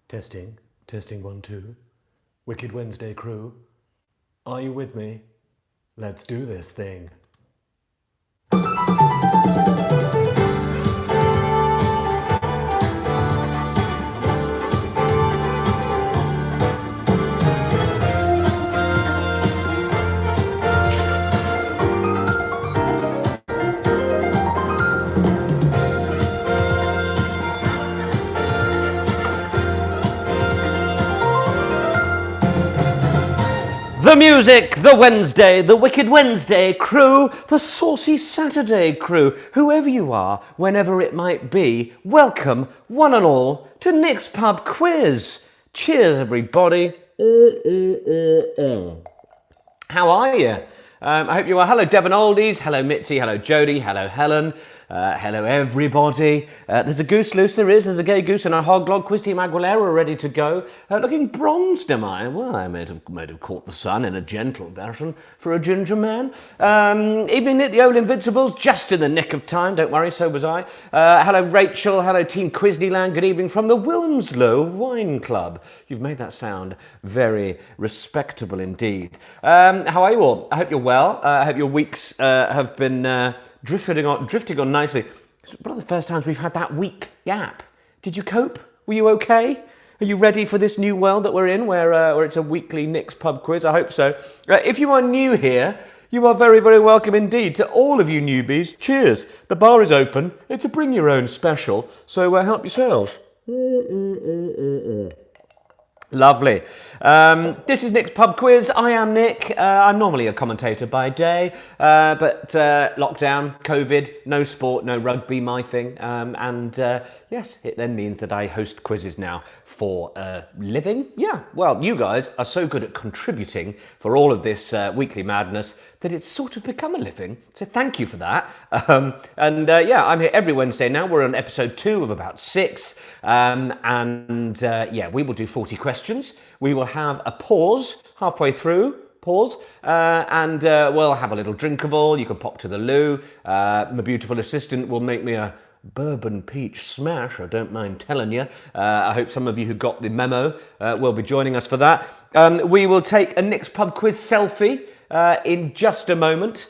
Testing, testing 1, 2. Wicked Wednesday crew. Are you with me? Let's do this thing. The music, the Wednesday, the Wicked Wednesday crew, the Saucy Saturday crew, whoever you are, whenever it might be, welcome, one and all, to Nick's Pub Quiz. Cheers, everybody. How are you? I hope you are. Hello, Devon Oldies. Hello, Mitzi. Hello, Jodie. Hello, Helen. Hello, everybody. There's a goose loose. There's a gay goose and a hog log. Quiz Team Aguilera ready to go. Looking bronzed, am I? Well, I might have caught the sun in a gentle fashion for a ginger man. Evening, Nick, the old Invincibles, just in the nick of time. Don't worry, so was I. Hello, Rachel. Hello, Team Quizneyland. Good evening from the Wilmslow Wine Club. You've made that sound very respectable indeed. How are you all? I hope you're well. I hope your weeks have been drifting on nicely. It's one of the first times we've had that week gap. Did you cope? Were you okay? Are you ready for this new world that we're in, where it's a weekly Nick's Pub Quiz? I hope so. If you are new here, you are very, very welcome indeed. To all of you newbies, cheers. The bar is open. It's a bring your own special, so help yourselves. Lovely. This is Nick's Pub Quiz. I am Nick. I'm normally a commentator by day, but lockdown, COVID, no sport, no rugby, my thing. Yes, it then means that I host quizzes now for a living. Yeah, well, you guys are so good at contributing for all of this weekly madness that it's sort of become a living. So thank you for that. Yeah, I'm here every Wednesday now. We're on episode 2 of about 6. Yeah, we will do 40 questions. We will have a pause halfway through. And we'll have a little drink of all. You can pop to the loo. My beautiful assistant will make me a bourbon peach smash, I don't mind telling you. I hope some of you who got the memo will be joining us for that. We will take a Nick's Pub Quiz selfie in just a moment,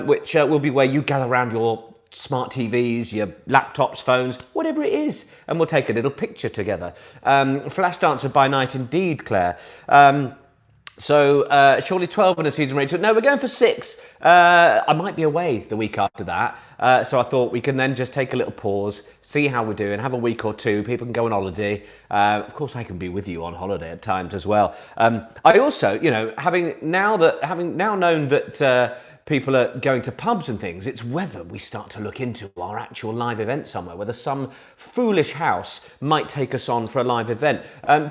which will be where you gather around your smart TVs, your laptops, phones, whatever it is, and we'll take a little picture together. Flash dancer by night indeed, Claire. Surely 12 in a season, Rachel. No, we're going for 6. I might be away the week after that. So I thought we can then just take a little pause, see how we're doing, have a week or two. People can go on holiday. Of course, I can be with you on holiday at times as well. I also, having now known that people are going to pubs and things, it's whether we start to look into our actual live event somewhere, whether some foolish house might take us on for a live event.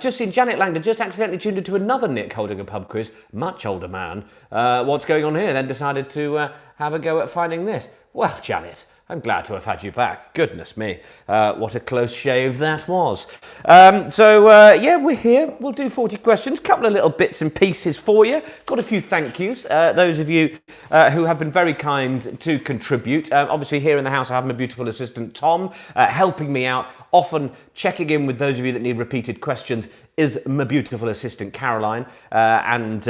Just seen Janet Langdon just accidentally tuned into another Nick holding a pub quiz, much older man. What's going on here? Then decided to have a go at finding this. Well, Janet, I'm glad to have had you back. Goodness me, what a close shave that was. Yeah, we're here. We'll do 40 questions, couple of little bits and pieces for you. Got a few thank yous. Those of you who have been very kind to contribute. Obviously here in the house I have my beautiful assistant Tom helping me out, often checking in with those of you that need repeated questions is my beautiful assistant Caroline, and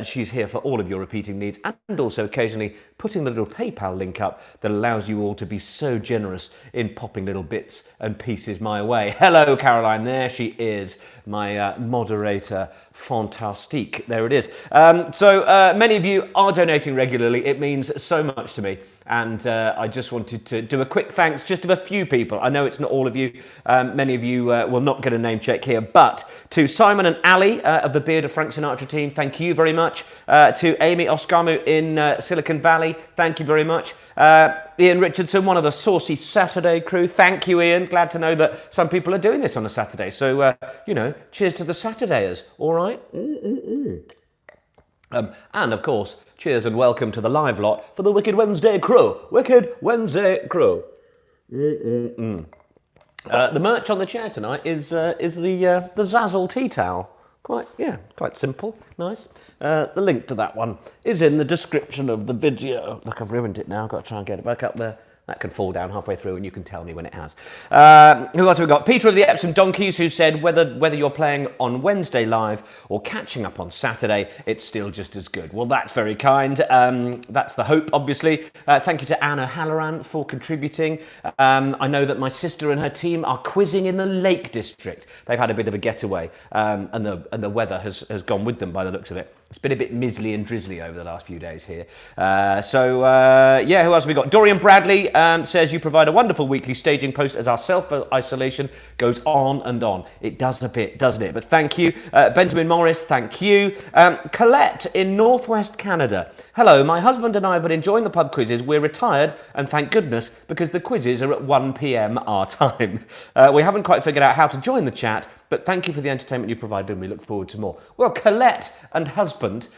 she's here for all of your repeating needs, and also occasionally putting the little PayPal link up that allows you all to be so generous in popping little bits and pieces my way. Hello Caroline, there she is, my moderator fantastique. There it is. Many of you are donating regularly. It means so much to me. And I just wanted to do a quick thanks just of a few people. I know it's not all of you. Many of you will not get a name check here, but to Simon and Ali of the Beard of Frank Sinatra team, thank you very much. To Amy Oskamu in Silicon Valley, thank you very much. Ian Richardson, one of the Saucy Saturday crew, thank you, Ian. Glad to know that some people are doing this on a Saturday. So, cheers to the Saturdayers, all right? And of course, cheers and welcome to the live lot for the Wicked Wednesday crew. Wicked Wednesday crew. The merch on the chair tonight is the Zazzle tea towel. Quite simple, nice. The link to that one is in the description of the video. Look, I've ruined it now. I've got to try and get it back up there. That can fall down halfway through and you can tell me when it has. Who else have we got? Peter of the Epsom Donkeys, who said whether you're playing on Wednesday live or catching up on Saturday, it's still just as good. Well, that's very kind. That's the hope, obviously. Thank you to Anna Halloran for contributing. I know that my sister and her team are quizzing in the Lake District. They've had a bit of a getaway, and the weather has gone with them by the looks of it. It's been a bit mizzly and drizzly over the last few days here. Yeah, who else have we got? Dorian Bradley says you provide a wonderful weekly staging post as our self-isolation goes on and on. It does a bit, doesn't it? But thank you. Benjamin Morris, thank you. Colette in Northwest Canada. Hello, my husband and I have been enjoying the pub quizzes. We're retired, and thank goodness, because the quizzes are at 1 p.m. our time. We haven't quite figured out how to join the chat, but thank you for the entertainment you provided, and we look forward to more. Well, Colette and husband,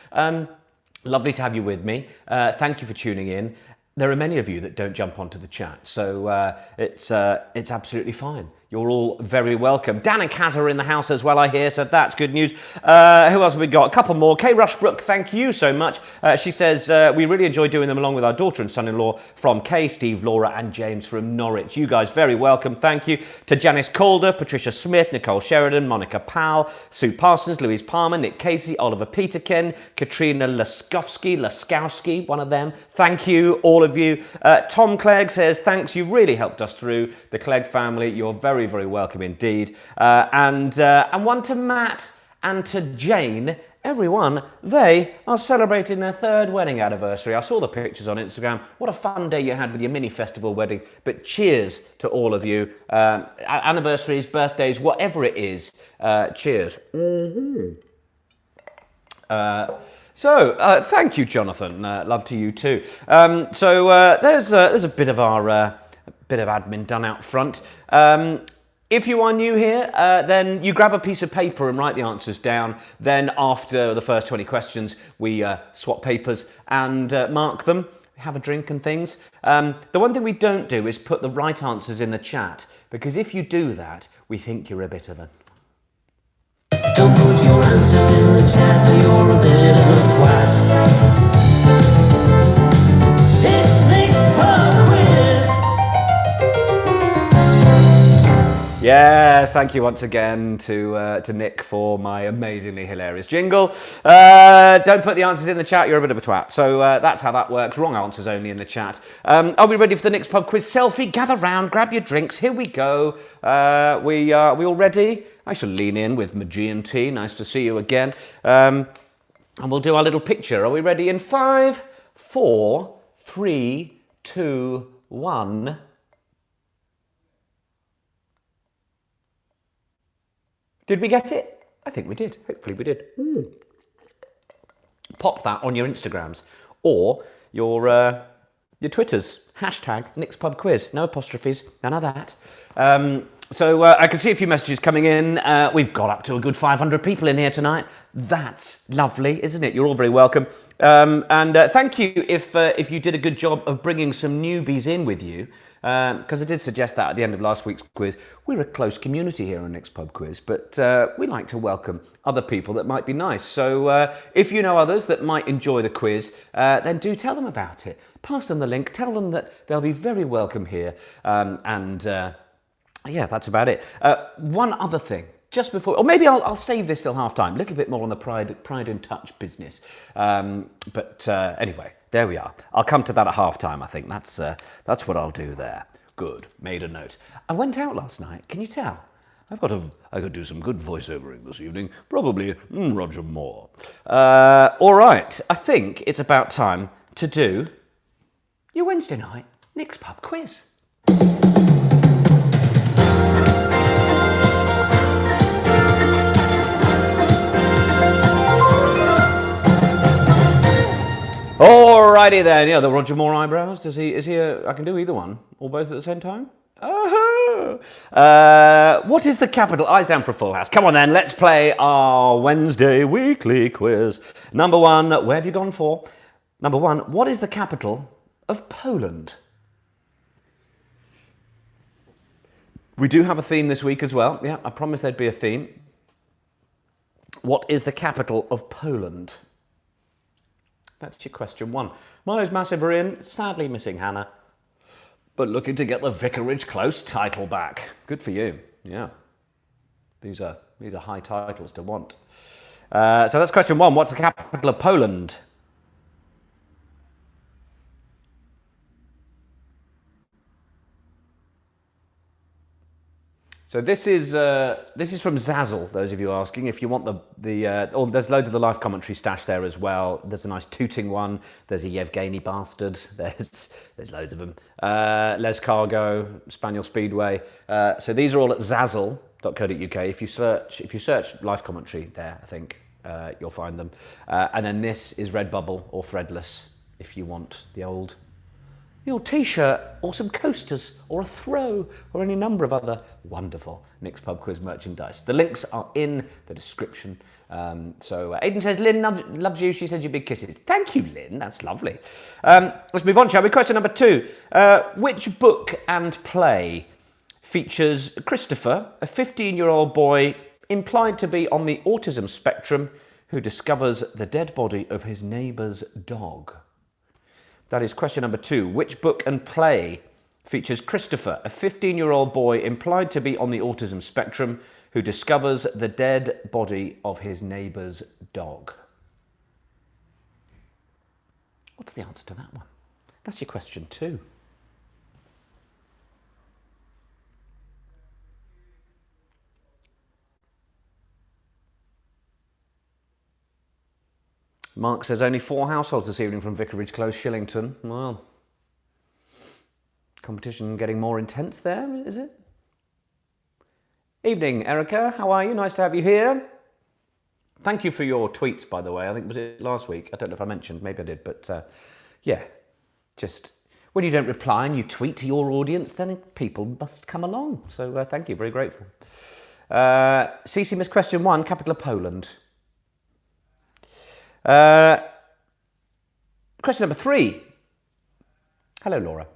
lovely to have you with me. Thank you for tuning in. There are many of you that don't jump onto the chat, so it's absolutely fine. You're all very welcome. Dan and Kaz are in the house as well, I hear, so that's good news. Who else have we got? A couple more. Kay Rushbrook, thank you so much. She says, we really enjoy doing them along with our daughter and son-in-law from Kay, Steve, Laura and James from Norwich. You guys, very welcome. Thank you to Janice Calder, Patricia Smith, Nicole Sheridan, Monica Powell, Sue Parsons, Louise Palmer, Nick Casey, Oliver Peterkin, Katrina Laskowski, one of them. Thank you, all of you. Tom Clegg says, thanks, you really helped us through. The Clegg family, you're very, very welcome indeed. And one to Matt and to Jane. Everyone, they are celebrating their 3rd wedding anniversary. I saw the pictures on Instagram. What a fun day you had with your mini festival wedding. But cheers to all of you. Anniversaries, birthdays, whatever it is. Cheers. Thank you, Jonathan. Love to you too. There's a bit of our bit of admin done out front. If you are new here, then you grab a piece of paper and write the answers down. Then after the first 20 questions, we swap papers and mark them, have a drink and things. The one thing we don't do is put the right answers in the chat, because if you do that, we think you're a bit of a... Don't put your answers in the chat or you're a bit of a twat. It's Nick's Pub Quiz. Yes, thank you once again to Nick for my amazingly hilarious jingle. Don't put the answers in the chat, you're a bit of a twat. So that's how that works. Wrong answers only in the chat. Are we ready for the Nick's Pub Quiz selfie? Gather round, grab your drinks. Here we go. We all ready? I shall lean in with my G&T. Nice to see you again. And we'll do our little picture. Are we ready in 5, 4, 3, 2, 1... Did we get it? I think we did. Hopefully we did. Pop that on your Instagrams or your Twitters. Hashtag Nick's Pub Quiz. No apostrophes, none of that. I can see a few messages coming in. We've got up to a good 500 people in here tonight. That's lovely, isn't it? You're all very welcome. Thank you if you did a good job of bringing some newbies in with you. Because I did suggest that at the end of last week's quiz. We're a close community here on Nick's Pub Quiz, but we like to welcome other people that might be nice. So if you know others that might enjoy the quiz, then do tell them about it. Pass them the link, tell them that they'll be very welcome here. Yeah, that's about it. One other thing. Just before, or maybe I'll save this till half time. A little bit more on the Pride and Touch business. Anyway, there we are. I'll come to that at half time. I think that's what I'll do there. Good, made a note. I went out last night. Can you tell? I could do some good voiceovering this evening. Probably Roger Moore. All right. I think it's about time to do your Wednesday night Nick's Pub Quiz. Alrighty then, yeah, the Roger Moore eyebrows. Is he I can do either one, or both at the same time. Oh. What is the capital? Eyes down for a full house. Come on then, let's play our Wednesday weekly quiz. Number 1, where have you gone for? Number 1, what is the capital of Poland? We do have a theme this week as well. Yeah, I promised there'd be a theme. What is the capital of Poland? That's your question 1. Milo's Massive are in, sadly missing Hannah. but looking to get the Vicarage Close title back. Good for you. Yeah. These are high titles to want. So that's question 1. What's the capital of Poland? So this is from Zazzle. Those of you asking, if you want there's loads of the live commentary stash there as well. There's a nice tooting one. There's a Yevgeny bastard. There's loads of them. Les Cargo, Spaniel Speedway. So these are all at Zazzle.co.uk. If you search live commentary there, I think you'll find them. And then this is Redbubble or Threadless if you want the old t-shirt or some coasters or a throw or any number of other wonderful Nick's Pub Quiz merchandise. The links are in the description. So Aidan says, Lynn loves you. She sends you big kisses. Thank you, Lynn. That's lovely. Let's move on, shall we? Question number 2. Which book and play features Christopher, a 15-year-old boy implied to be on the autism spectrum, who discovers the dead body of his neighbour's dog? That is question number 2. Which book and play features Christopher, a 15-year-old boy implied to be on the autism spectrum, who discovers the dead body of his neighbour's dog? What's the answer to that one? That's your question 2. Mark says only 4 households this evening from Vicarage Close, Shillington. Well, competition getting more intense there, is it? Evening, Erica. How are you? Nice to have you here. Thank you for your tweets, by the way. I think, was it last week? I don't know if I mentioned. Maybe I did. But yeah, just when you don't reply and you tweet to your audience, then people must come along. So thank you. Very grateful. Cece missed question 1. Capital of Poland. Question number 3. Hello, Laura.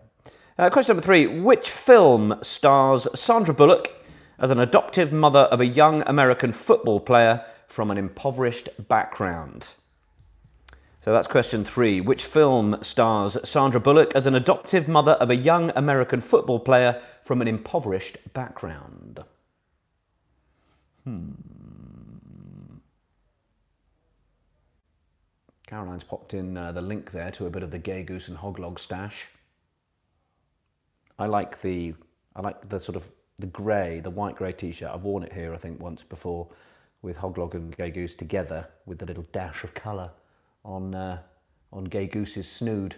Question number 3. Which film stars Sandra Bullock as an adoptive mother of a young American football player from an impoverished background? So that's question 3. Which film stars Sandra Bullock as an adoptive mother of a young American football player from an impoverished background? Caroline's popped in the link there to a bit of the Gay Goose and Hoglog stash. I like the sort of the grey, the white grey t-shirt. I've worn it here, I think, once before with Hoglog and Gay Goose together with the little dash of colour on Gay Goose's snood.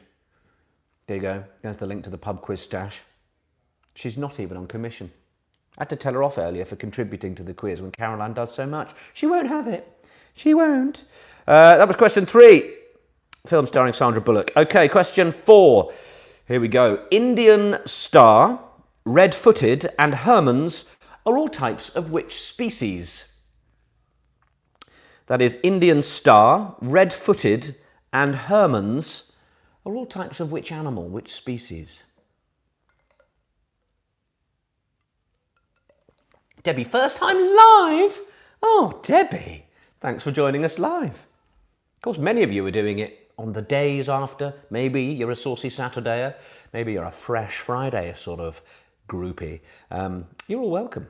There you go. There's the link to the pub quiz stash. She's not even on commission. I had to tell her off earlier for contributing to the quiz when Caroline does so much. She won't have it. She won't. That was question 3. Film starring Sandra Bullock. Okay, question 4. Here we go. Indian star, red-footed, and hermans are all types of which species? That is, Indian star, red-footed, and hermans are all types of which animal, which species? Debbie, first time live? Oh, Debbie, thanks for joining us live. Of course, many of you are doing it on the days after. Maybe you're a saucy Saturdayer. Maybe you're a fresh Friday sort of groupie. You're all welcome.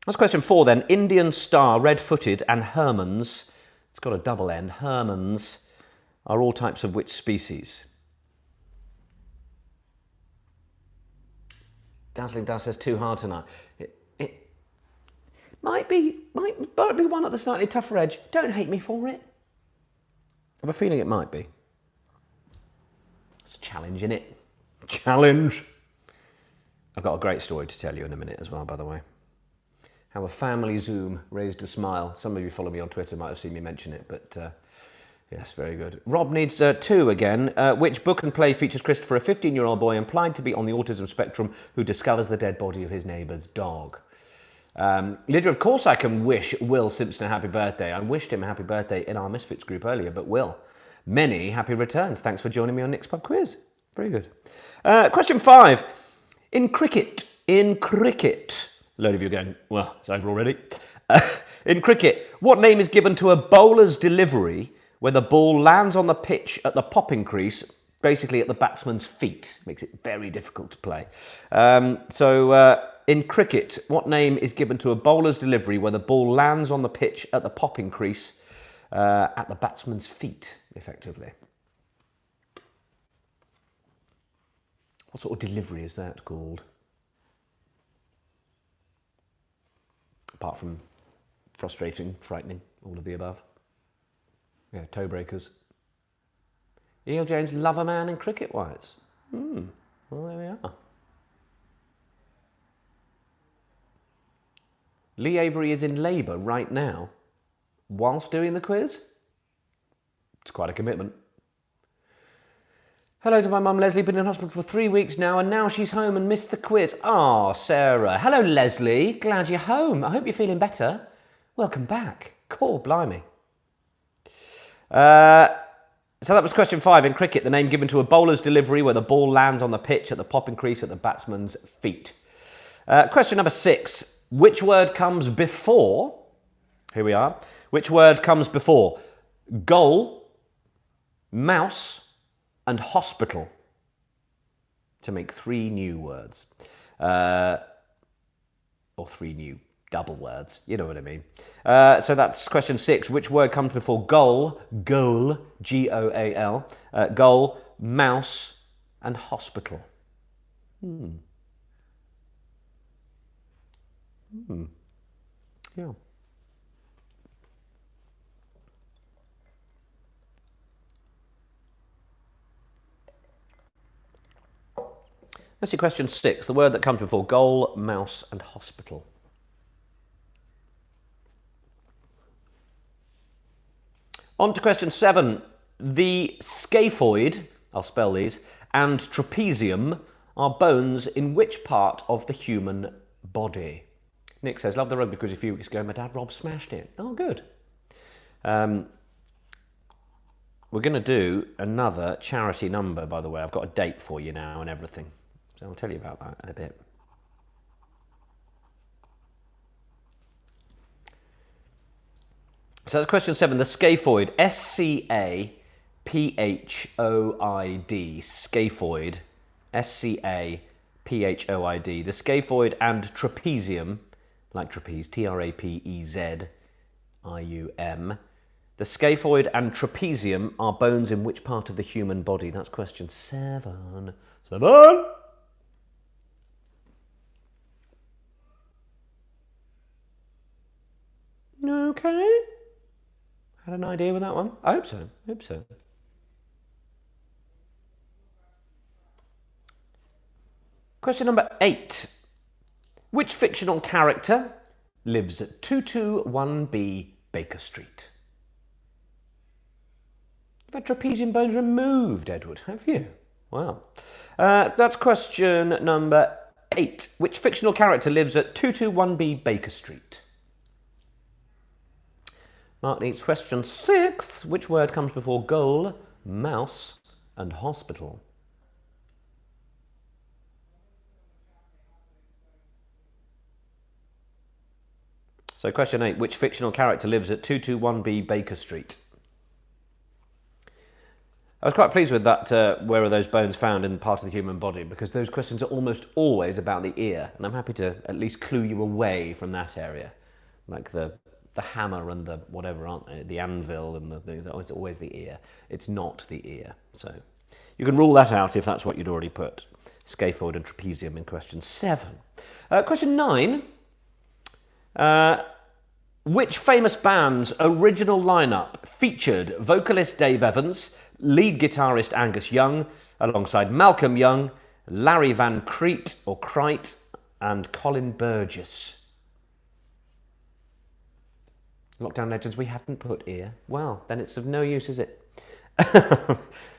That's question 4 then. Indian star, red-footed, and hermans, it's got a double N, hermans, are all types of which species? Dazzling Daz says too hard tonight. It might be one at the slightly tougher edge. Don't hate me for it. I have a feeling it might be. It's a challenge, innit? Challenge. I've got a great story to tell you in a minute as well, by the way. How a family Zoom raised a smile. Some of you follow me on Twitter might have seen me mention it, but yes, very good. Rob needs 2 again. Which book and play features Christopher, a 15-year-old boy implied to be on the autism spectrum who discovers the dead body of his neighbour's dog? Lydia, of course I can wish Will Simpson a happy birthday. I wished him a happy birthday in our Misfits group earlier, but Will, many happy returns. Thanks for joining me on Nick's Pub Quiz. Very good. Question 5. In cricket, a load of you are going, well, it's over already. In cricket, what name is given to a bowler's delivery where the ball lands on the pitch at the popping crease basically at the batsman's feet. Makes it very difficult to play. In cricket, what name is given to a bowler's delivery where the ball lands on the pitch at the popping crease at the batsman's feet, effectively? What sort of delivery is that called? Apart from frustrating, frightening, all of the above. Yeah, toe breakers. E.L. James, love a man in cricket whites. Well, there we are. Lee Avery is in labour right now whilst doing the quiz. It's quite a commitment. Hello to my mum, Leslie. Been in hospital for 3 weeks now, and now she's home and missed the quiz. Ah, Sarah. Hello, Leslie. Glad you're home. I hope you're feeling better. Welcome back. Cool, blimey. So that was question 5. In cricket, the name given to a bowler's delivery where the ball lands on the pitch at the popping crease at the batsman's feet. Question number 6. Which word comes before, here we are, which word comes before goal, mouse, and hospital to make 3 new words? Or 3 new double words, you know what I mean. So that's question 6. Which word comes before goal, G-O-A-L, goal, mouse, and hospital? Yeah. Let's see question 6. The word that comes before goal, mouse, and hospital. On to question 7. The scaphoid, I'll spell these, and trapezium are bones in which part of the human body? Nick says, love the rugby quiz a few weeks ago. My dad Rob smashed it. Oh, good. We're going to do another charity number, by the way. I've got a date for you now and everything. So I'll tell you about that in a bit. So that's question 7. The scaphoid, S-C-A-P-H-O-I-D, scaphoid, S-C-A-P-H-O-I-D. The scaphoid and trapezium, like trapeze, T-R-A-P-E-Z-I-U-M. The scaphoid and trapezium are bones in which part of the human body? That's question 7. 7! Okay. Had an idea with that one? I hope so. Question number 8. Which fictional character lives at 221B Baker Street? You've had trapezium bones removed, Edward, have you? Wow. That's question number 8. Which fictional character lives at 221B Baker Street? Mark needs question 6. Which word comes before goal, mouse, and hospital? So question 8. Which fictional character lives at 221B Baker Street? I was quite pleased with that, where are those bones found in part of the human body, because those questions are almost always about the ear, and I'm happy to at least clue you away from that area. Like the hammer and the whatever, aren't they? The anvil and the things. It's always the ear. It's not the ear. So you can rule that out if that's what you'd already put. Scaphoid and trapezium in question 7. Question 9. Which famous band's original lineup featured vocalist Dave Evans, lead guitarist Angus Young, alongside Malcolm Young, Larry Van Crete or Crite, and Colin Burgess? Lockdown legends, we hadn't put ear. Well, then it's of no use, is it?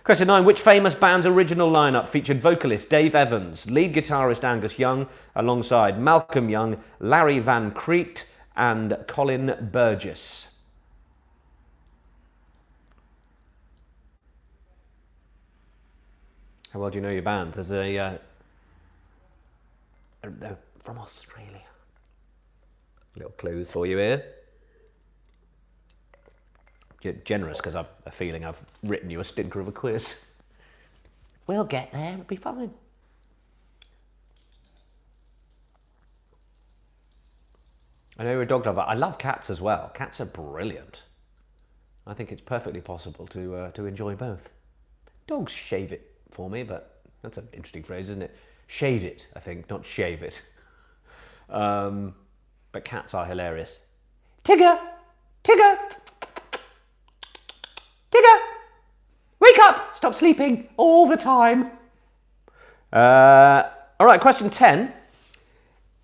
Question 9. Which famous band's original lineup featured vocalist Dave Evans, lead guitarist Angus Young, alongside Malcolm Young, Larry Van Crete, and Colin Burgess? How well do you know your band? There's they're from Australia. Little clues for you here. Generous, because I've a feeling I've written you a stinker of a quiz. We'll get there, it'll be fine. I know you're a dog lover. I love cats as well. Cats are brilliant. I think it's perfectly possible to enjoy both. Dogs shave it for me, but that's an interesting phrase, isn't it? Shade it, I think, not shave it. But cats are hilarious. Tigger! Tigger! Tigger! Wake up! Stop sleeping all the time. All right, question 10.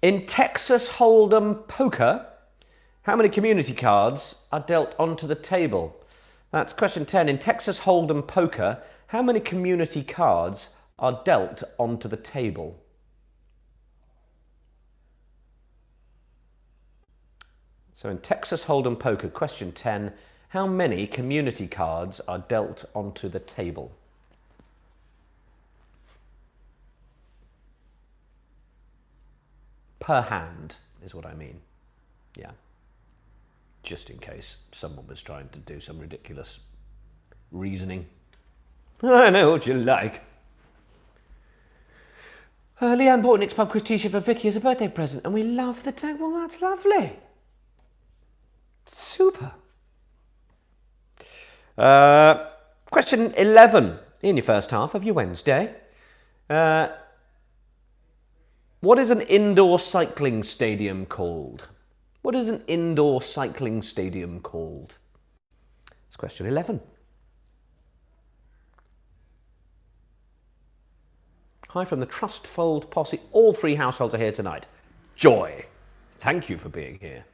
In Texas Hold'em poker, how many community cards are dealt onto the table? That's question 10. In Texas Hold'em poker, how many community cards are dealt onto the table? So in Texas Hold'em poker, question 10, how many community cards are dealt onto the table? Per hand is what I mean. Yeah. Just in case someone was trying to do some ridiculous reasoning. I know what you like. Leanne bought Nick's Pub Quiz t-shirt for Vicky as a birthday present and we love the tag. Well, that's lovely. Super. Question 11 in your first half of your Wednesday. What is an indoor cycling stadium called? What is an indoor cycling stadium called? It's question 11. Hi from the Trustfold posse. All three households are here tonight. Joy. Thank you for being here.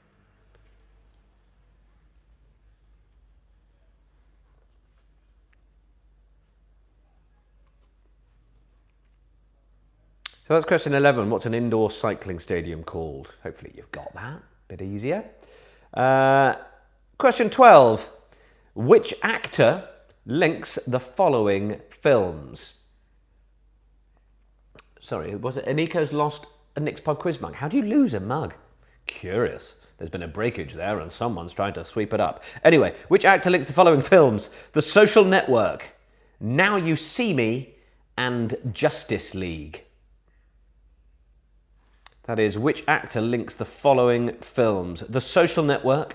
So that's question 11. What's an indoor cycling stadium called? Hopefully you've got that. A bit easier. Question 12. Which actor links the following films? Sorry, was it Aniko's lost a Nick's Pub Quiz mug? How do you lose a mug? Curious. There's been a breakage there and someone's trying to sweep it up. Anyway, which actor links the following films? The Social Network, Now You See Me, and Justice League. That is, which actor links the following films? The Social Network,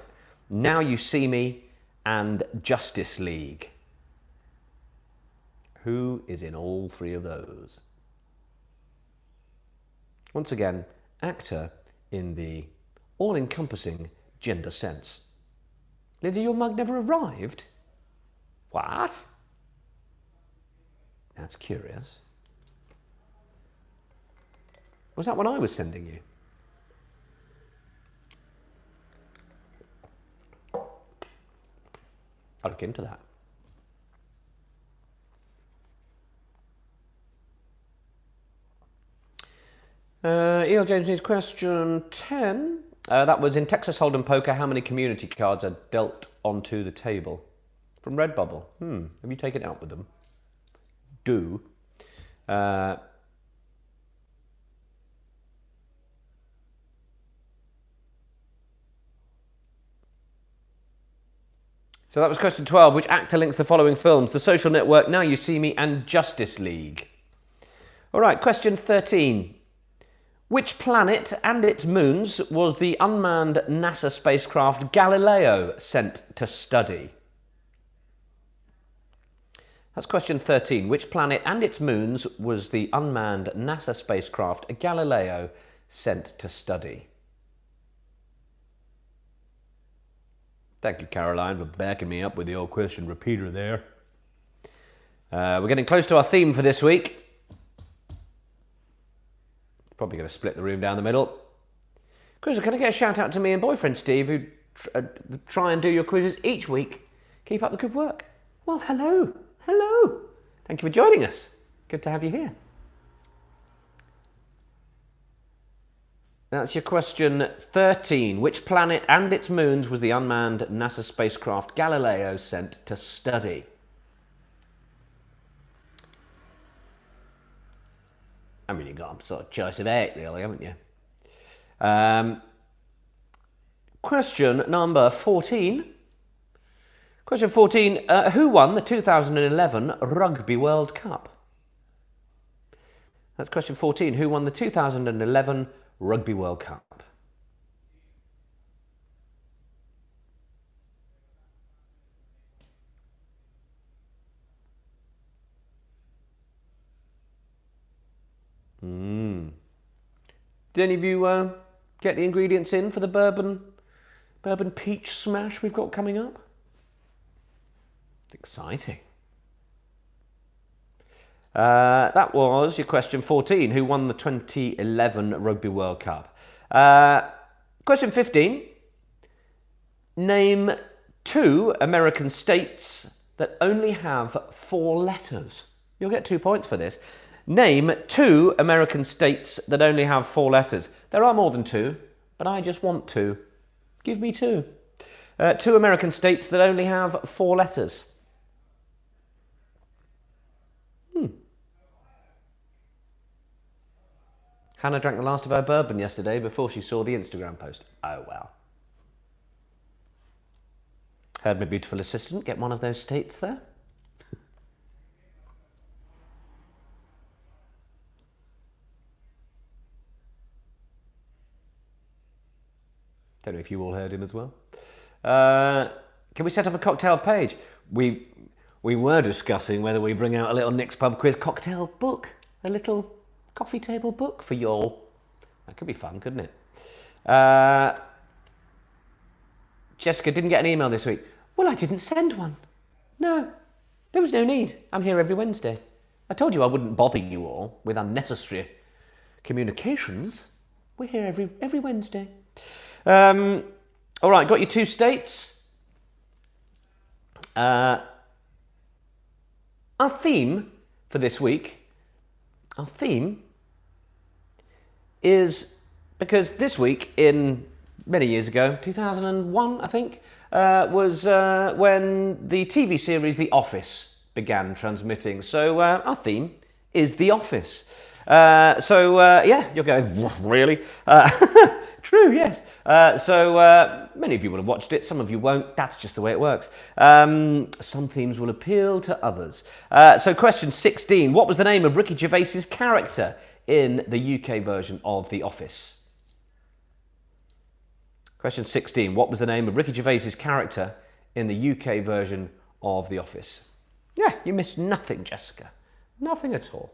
Now You See Me, and Justice League. Who is in all three of those? Once again, actor in the all-encompassing gender sense. Lindsay, your mug never arrived? What? That's curious. Was that one I was sending you? I'll look into that. E.L. James needs question 10. That was in Texas Hold'em poker. How many community cards are dealt onto the table? From Redbubble. Have you taken it out with them? Do. So that was question 12. Which actor links the following films? The Social Network, Now You See Me, and Justice League. All right, question 13. Which planet and its moons was the unmanned NASA spacecraft Galileo sent to study? That's question 13. Which planet and its moons was the unmanned NASA spacecraft Galileo sent to study? Thank you, Caroline, for backing me up with the old question repeater there. We're getting close to our theme for this week. Probably going to split the room down the middle. Chris, can I get a shout out to me and boyfriend Steve, who try and do your quizzes each week? Keep up the good work. Well, hello. Hello. Thank you for joining us. Good to have you here. That's your question 13. Which planet and its moons was the unmanned NASA spacecraft Galileo sent to study? I mean, you've got a sort of choice of 8, really, haven't you? Question number 14. Question 14. Who won the 2011 Rugby World Cup? That's question 14. Who won the 2011 Rugby World Cup? Did any of you get the ingredients in for the bourbon peach smash we've got coming up? Exciting. That was your question 14. Who won the 2011 Rugby World Cup? Question 15. Name 2 American states that only have 4 letters. You'll get 2 points for this. Name 2 American states that only have 4 letters. There are more than 2, but I just want 2. Give me 2. 2 American states that only have 4 letters. Hannah drank the last of her bourbon yesterday before she saw the Instagram post. Oh well. Heard my beautiful assistant get one of those states there. Don't know if you all heard him as well. Can we set up a cocktail page? We were discussing whether we bring out a little Nick's Pub Quiz cocktail book, a little coffee table book for y'all. That could be fun, couldn't it? Jessica didn't get an email this week. Well, I didn't send one. No, there was no need. I'm here every Wednesday. I told you I wouldn't bother you all with unnecessary communications. We're here every Wednesday. All right, got your 2 states. Our theme for this week, is because this week, in many years ago, 2001, I think, was when the TV series The Office began transmitting. So our theme is The Office. Yeah, you're going, really? True, yes. So many of you will have watched it, some of you won't. That's just the way it works. Some themes will appeal to others. So question 16, what was the name of Ricky Gervais's character in the UK version of The Office? Question 16, what was the name of Ricky Gervais's character in the UK version of The Office? Yeah, you missed nothing, Jessica. Nothing at all.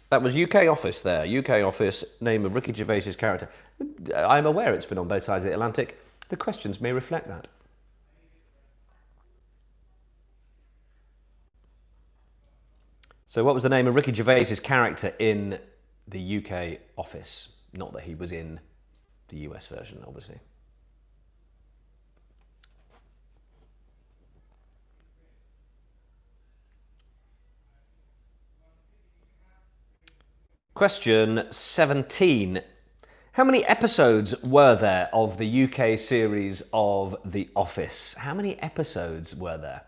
That was UK Office there. UK Office, name of Ricky Gervais's character. I'm aware it's been on both sides of the Atlantic. The questions may reflect that. So what was the name of Ricky Gervais's character in the UK Office? Not that he was in the US version, obviously. Question 17. How many episodes were there of the UK series of The Office? How many episodes were there?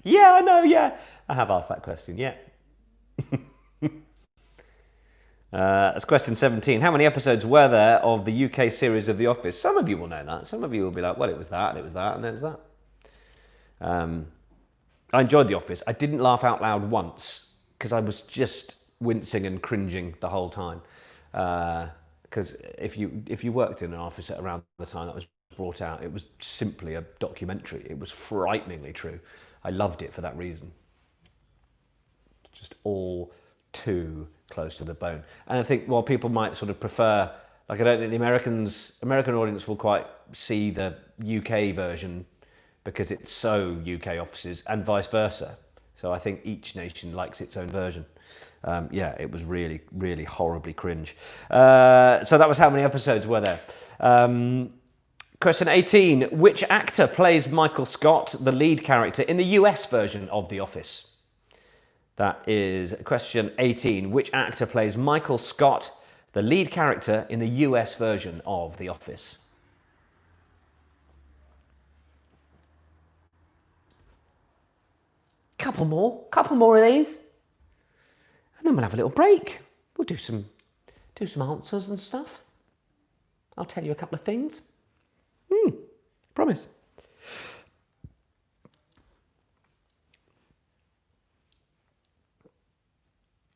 Yeah, I know, yeah. I have asked that question, yeah. That's question 17. How many episodes were there of the UK series of The Office? Some of you will know that. Some of you will be like, well, it was that, and it was that, and it was that. I enjoyed The Office. I didn't laugh out loud once because I was just wincing and cringing the whole time. Because if you worked in an office at around the time that was brought out, it was simply a documentary. It was frighteningly true. I loved it for that reason. Just all too close to the bone. And I think while people might sort of prefer, like I don't think the American audience will quite see the UK version because it's so UK offices and vice versa. So I think each nation likes its own version. Yeah, it was really, really horribly cringe. So that was how many episodes were there. Question 18. Which actor plays Michael Scott, the lead character, in the US version of The Office? That is question 18. Which actor plays Michael Scott, the lead character, in the US version of The Office? Couple more of these. And then we'll have a little break. We'll do some answers and stuff. I'll tell you a couple of things. Promise.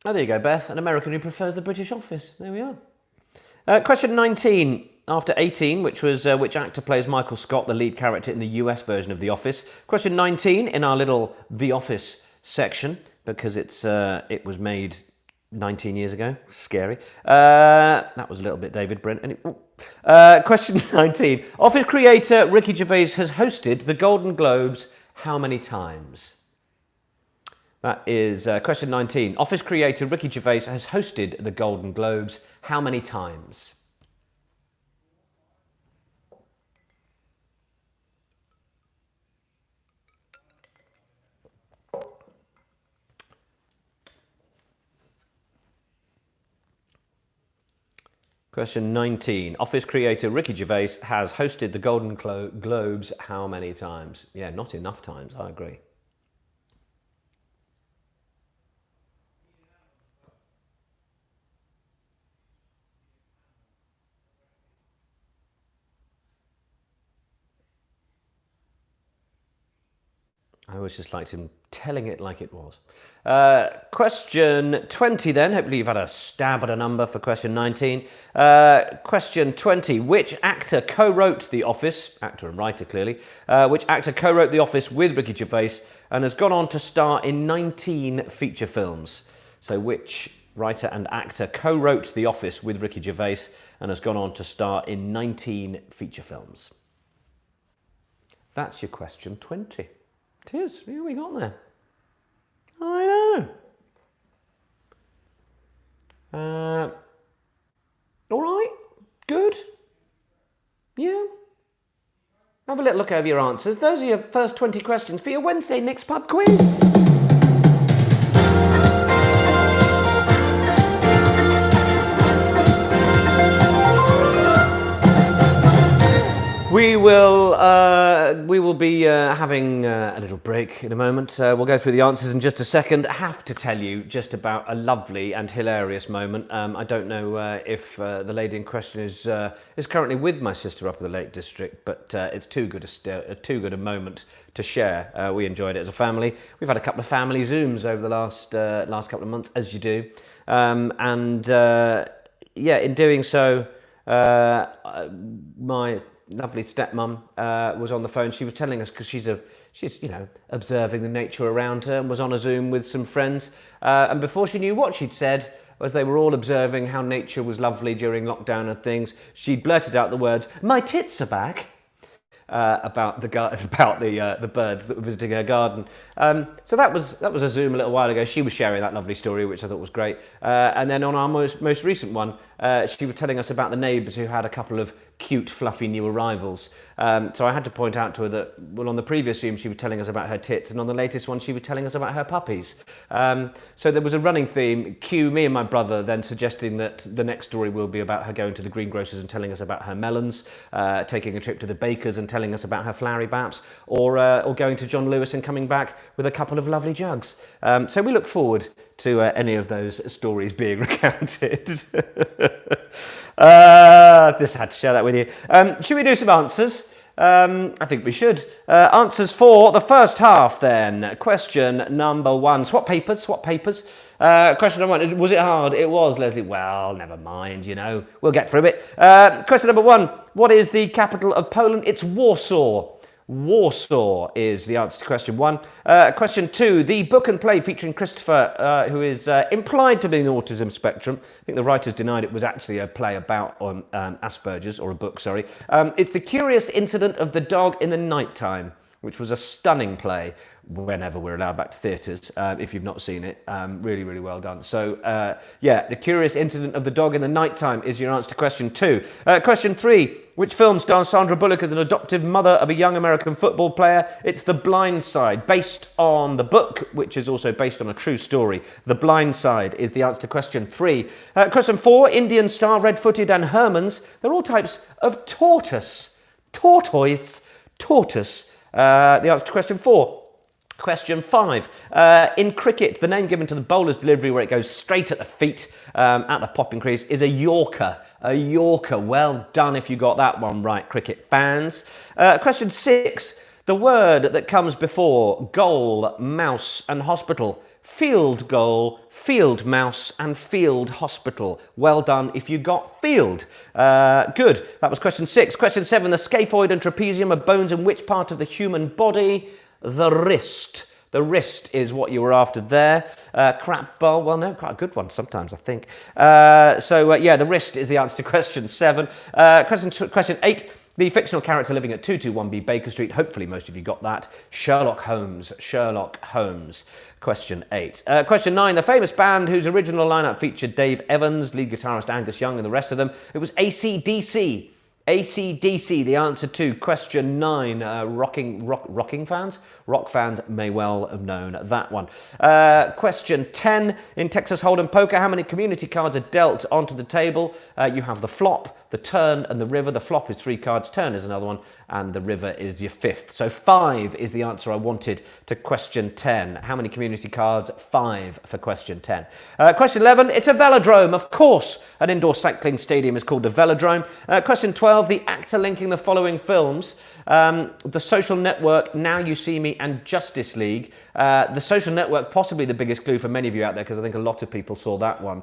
Oh, there you go, Beth. An American who prefers the British office. There we are. Question 19. After 18, which was which actor plays Michael Scott, the lead character in the US version of The Office. Question 19 in our little The Office section, because it was made 19 years ago. Scary. That was a little bit David Brent. Question 19. Office creator Ricky Gervais has hosted the Golden Globes how many times? That is question 19. Office creator Ricky Gervais has hosted the Golden Globes how many times? Question 19. Office creator Ricky Gervais has hosted the Golden Globes how many times? Yeah, not enough times, I agree. I always just liked him telling it like it was. Question 20 then. Hopefully you've had a stab at a number for question 19. Question 20. Which actor co-wrote The Office? Actor and writer, clearly. Which actor co-wrote The Office with Ricky Gervais and has gone on to star in 19 feature films? So which writer and actor co-wrote The Office with Ricky Gervais and has gone on to star in 19 feature films? That's your question 20. It is. Yeah, we got there. I know. All right. Good. Yeah. Have a little look over your answers. Those are your first 20 questions for your Wednesday Nick's Pub quiz. We will be having a little break in a moment. We'll go through the answers in just a second. I have to tell you just about a lovely and hilarious moment. I don't know if the lady in question is currently with my sister up in the Lake District, but it's too good a moment to share. We enjoyed it as a family. We've had a couple of family Zooms over the last couple of months, as you do, in doing so, my lovely stepmom was on the phone. She was telling us, because she's observing the nature around her, and was on a Zoom with some friends. And before she knew what she'd said, as they were all observing how nature was lovely during lockdown and things, she blurted out the words, "My tits are back," about the birds that were visiting her garden. So that was a Zoom a little while ago. She was sharing that lovely story, which I thought was great. And then on our most recent one, she was telling us about the neighbours who had a couple of cute, fluffy new arrivals. So I had to point out to her that, well, on the previous Zoom, she was telling us about her tits, and on the latest one, she was telling us about her puppies. So there was a running theme. Cue me and my brother then suggesting that the next story will be about her going to the greengrocers and telling us about her melons, taking a trip to the baker's and telling us about her flowery baps, or going to John Lewis and coming back with a couple of lovely jugs. So we look forward to any of those stories being recounted. Just had to share that with you. Should we do some answers? I think we should. Answers for the first half then. Question number 1. Swap papers. Question number 1. Was it hard? It was, Leslie. Well, never mind, We'll get through it. Question number 1. What is the capital of Poland? It's Warsaw. Warsaw is the answer to question 1. Question 2, the book and play featuring Christopher, who is implied to be an autism spectrum. I think the writers denied it was actually a play about Asperger's, or a book, sorry. It's The Curious Incident of the Dog in the Nighttime, which was a stunning play whenever we're allowed back to theatres, if you've not seen it. Really, really well done. So, The Curious Incident of the Dog in the Nighttime is your answer to question 2. Question 3, which film stars Sandra Bullock as an adoptive mother of a young American football player? It's The Blind Side, based on the book, which is also based on a true story. The Blind Side is the answer to question 3. Question 4, Indian star, red-footed and Hermans. They're all types of tortoise. Tortoise. The answer to question 4. Question 5. In cricket, the name given to the bowler's delivery where it goes straight at the feet at the popping crease is a Yorker. A Yorker. Well done if you got that one right, cricket fans. Question 6. The word that comes before goal, mouse and hospital field goal, field mouse, and field hospital. Well done if you got field. Good. That was question 6. Question 7. The scaphoid and trapezium are bones in which part of the human body? The wrist. The wrist is what you were after there. Crap bowl. Well, no, quite a good one sometimes, I think. Yeah, the wrist is the answer to question 7. Question 8. The fictional character living at 221B Baker Street. Hopefully most of you got that. Sherlock Holmes. Sherlock Holmes. Question 8. Question 9. The famous band whose original lineup featured Dave Evans, lead guitarist Angus Young, and the rest of them. It was AC/DC. AC/DC, the answer to question 9. Rocking fans? Rock fans may well have known that one. Question 10. In Texas Hold'em poker, how many community cards are dealt onto the table? You have the flop, the turn, and the river. The flop is 3 cards, turn is another one, and the river is your 5th. So 5 is the answer I wanted to question 10. How many community cards? 5 for question 10. Question 11. It's a velodrome, of course. An indoor cycling stadium is called a velodrome. Question 12. The actor linking the following films. The Social Network, Now You See Me, and Justice League. The Social Network, possibly the biggest clue for many of you out there, because I think a lot of people saw that one,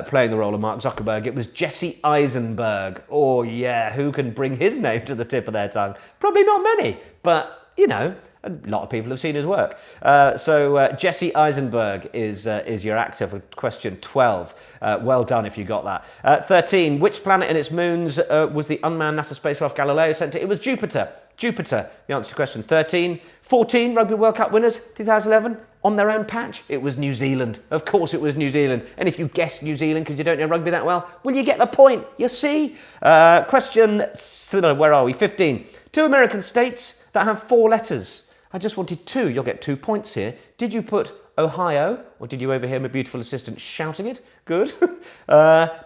playing the role of Mark Zuckerberg. It was Jesse Eisenberg. Oh yeah, who can bring his name to the tip of their tongue? Probably not many, but you know, a lot of people have seen his work. Jesse Eisenberg is your actor for question 12. Well done if you got that. 13. Which planet and its moons was the unmanned NASA spacecraft Galileo sent to? It was Jupiter. Jupiter, the answer to question 13. 14. Rugby World Cup winners, 2011. On their own patch, it was New Zealand. Of course it was New Zealand. And if you guessed New Zealand because you don't know rugby that well, well, you get the point. You see? Question, where are we? 15. 2 American states that have 4 letters. I just wanted 2. You'll get 2 points here. Did you put Ohio, or did you overhear my beautiful assistant shouting it? Good.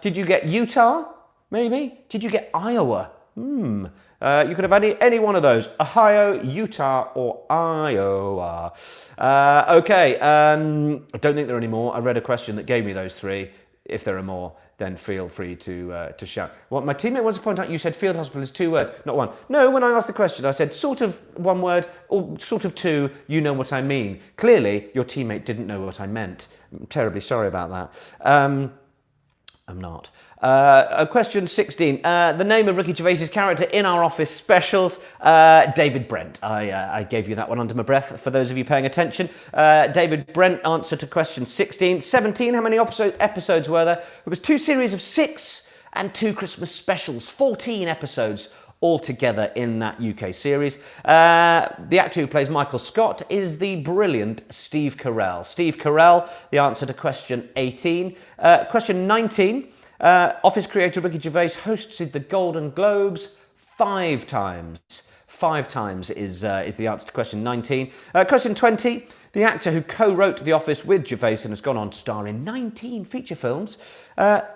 Did you get Utah? Maybe. Did you get Iowa? You could have any one of those. Ohio, Utah, or Iowa. Okay, I don't think there are any more. I read a question that gave me those 3. If there are more, then feel free to shout. Well, my teammate wants to point out you said field hospital is 2 words, not 1. No, when I asked the question, I said sort of 1 word or sort of 2, you know what I mean. Clearly, your teammate didn't know what I meant. I'm terribly sorry about that. I'm not. Question 16. The name of Ricky Gervais's character in our Office specials, David Brent. I gave you that one under my breath for those of you paying attention. David Brent, answer to question 16. 17. How many episodes were there? It was 2 series of 6 and 2 Christmas specials. 14 episodes altogether in that UK series. The actor who plays Michael Scott is the brilliant Steve Carell. Steve Carell, the answer to question 18. Question 19. Office creator Ricky Gervais hosted the Golden Globes 5 times. 5 times is the answer to question 19. Question 20. The actor who co-wrote The Office with Gervais and has gone on to star in 19 feature films.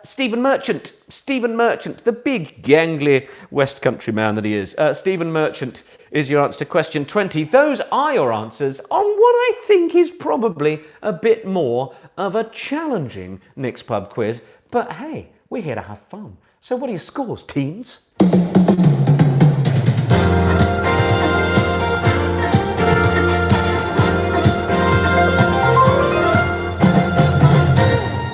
Stephen Merchant. Stephen Merchant, the big gangly West Country man that he is. Stephen Merchant is your answer to question 20. Those are your answers on what I think is probably a bit more of a challenging Nick's Pub quiz. But hey, we're here to have fun. So what are your scores, teams?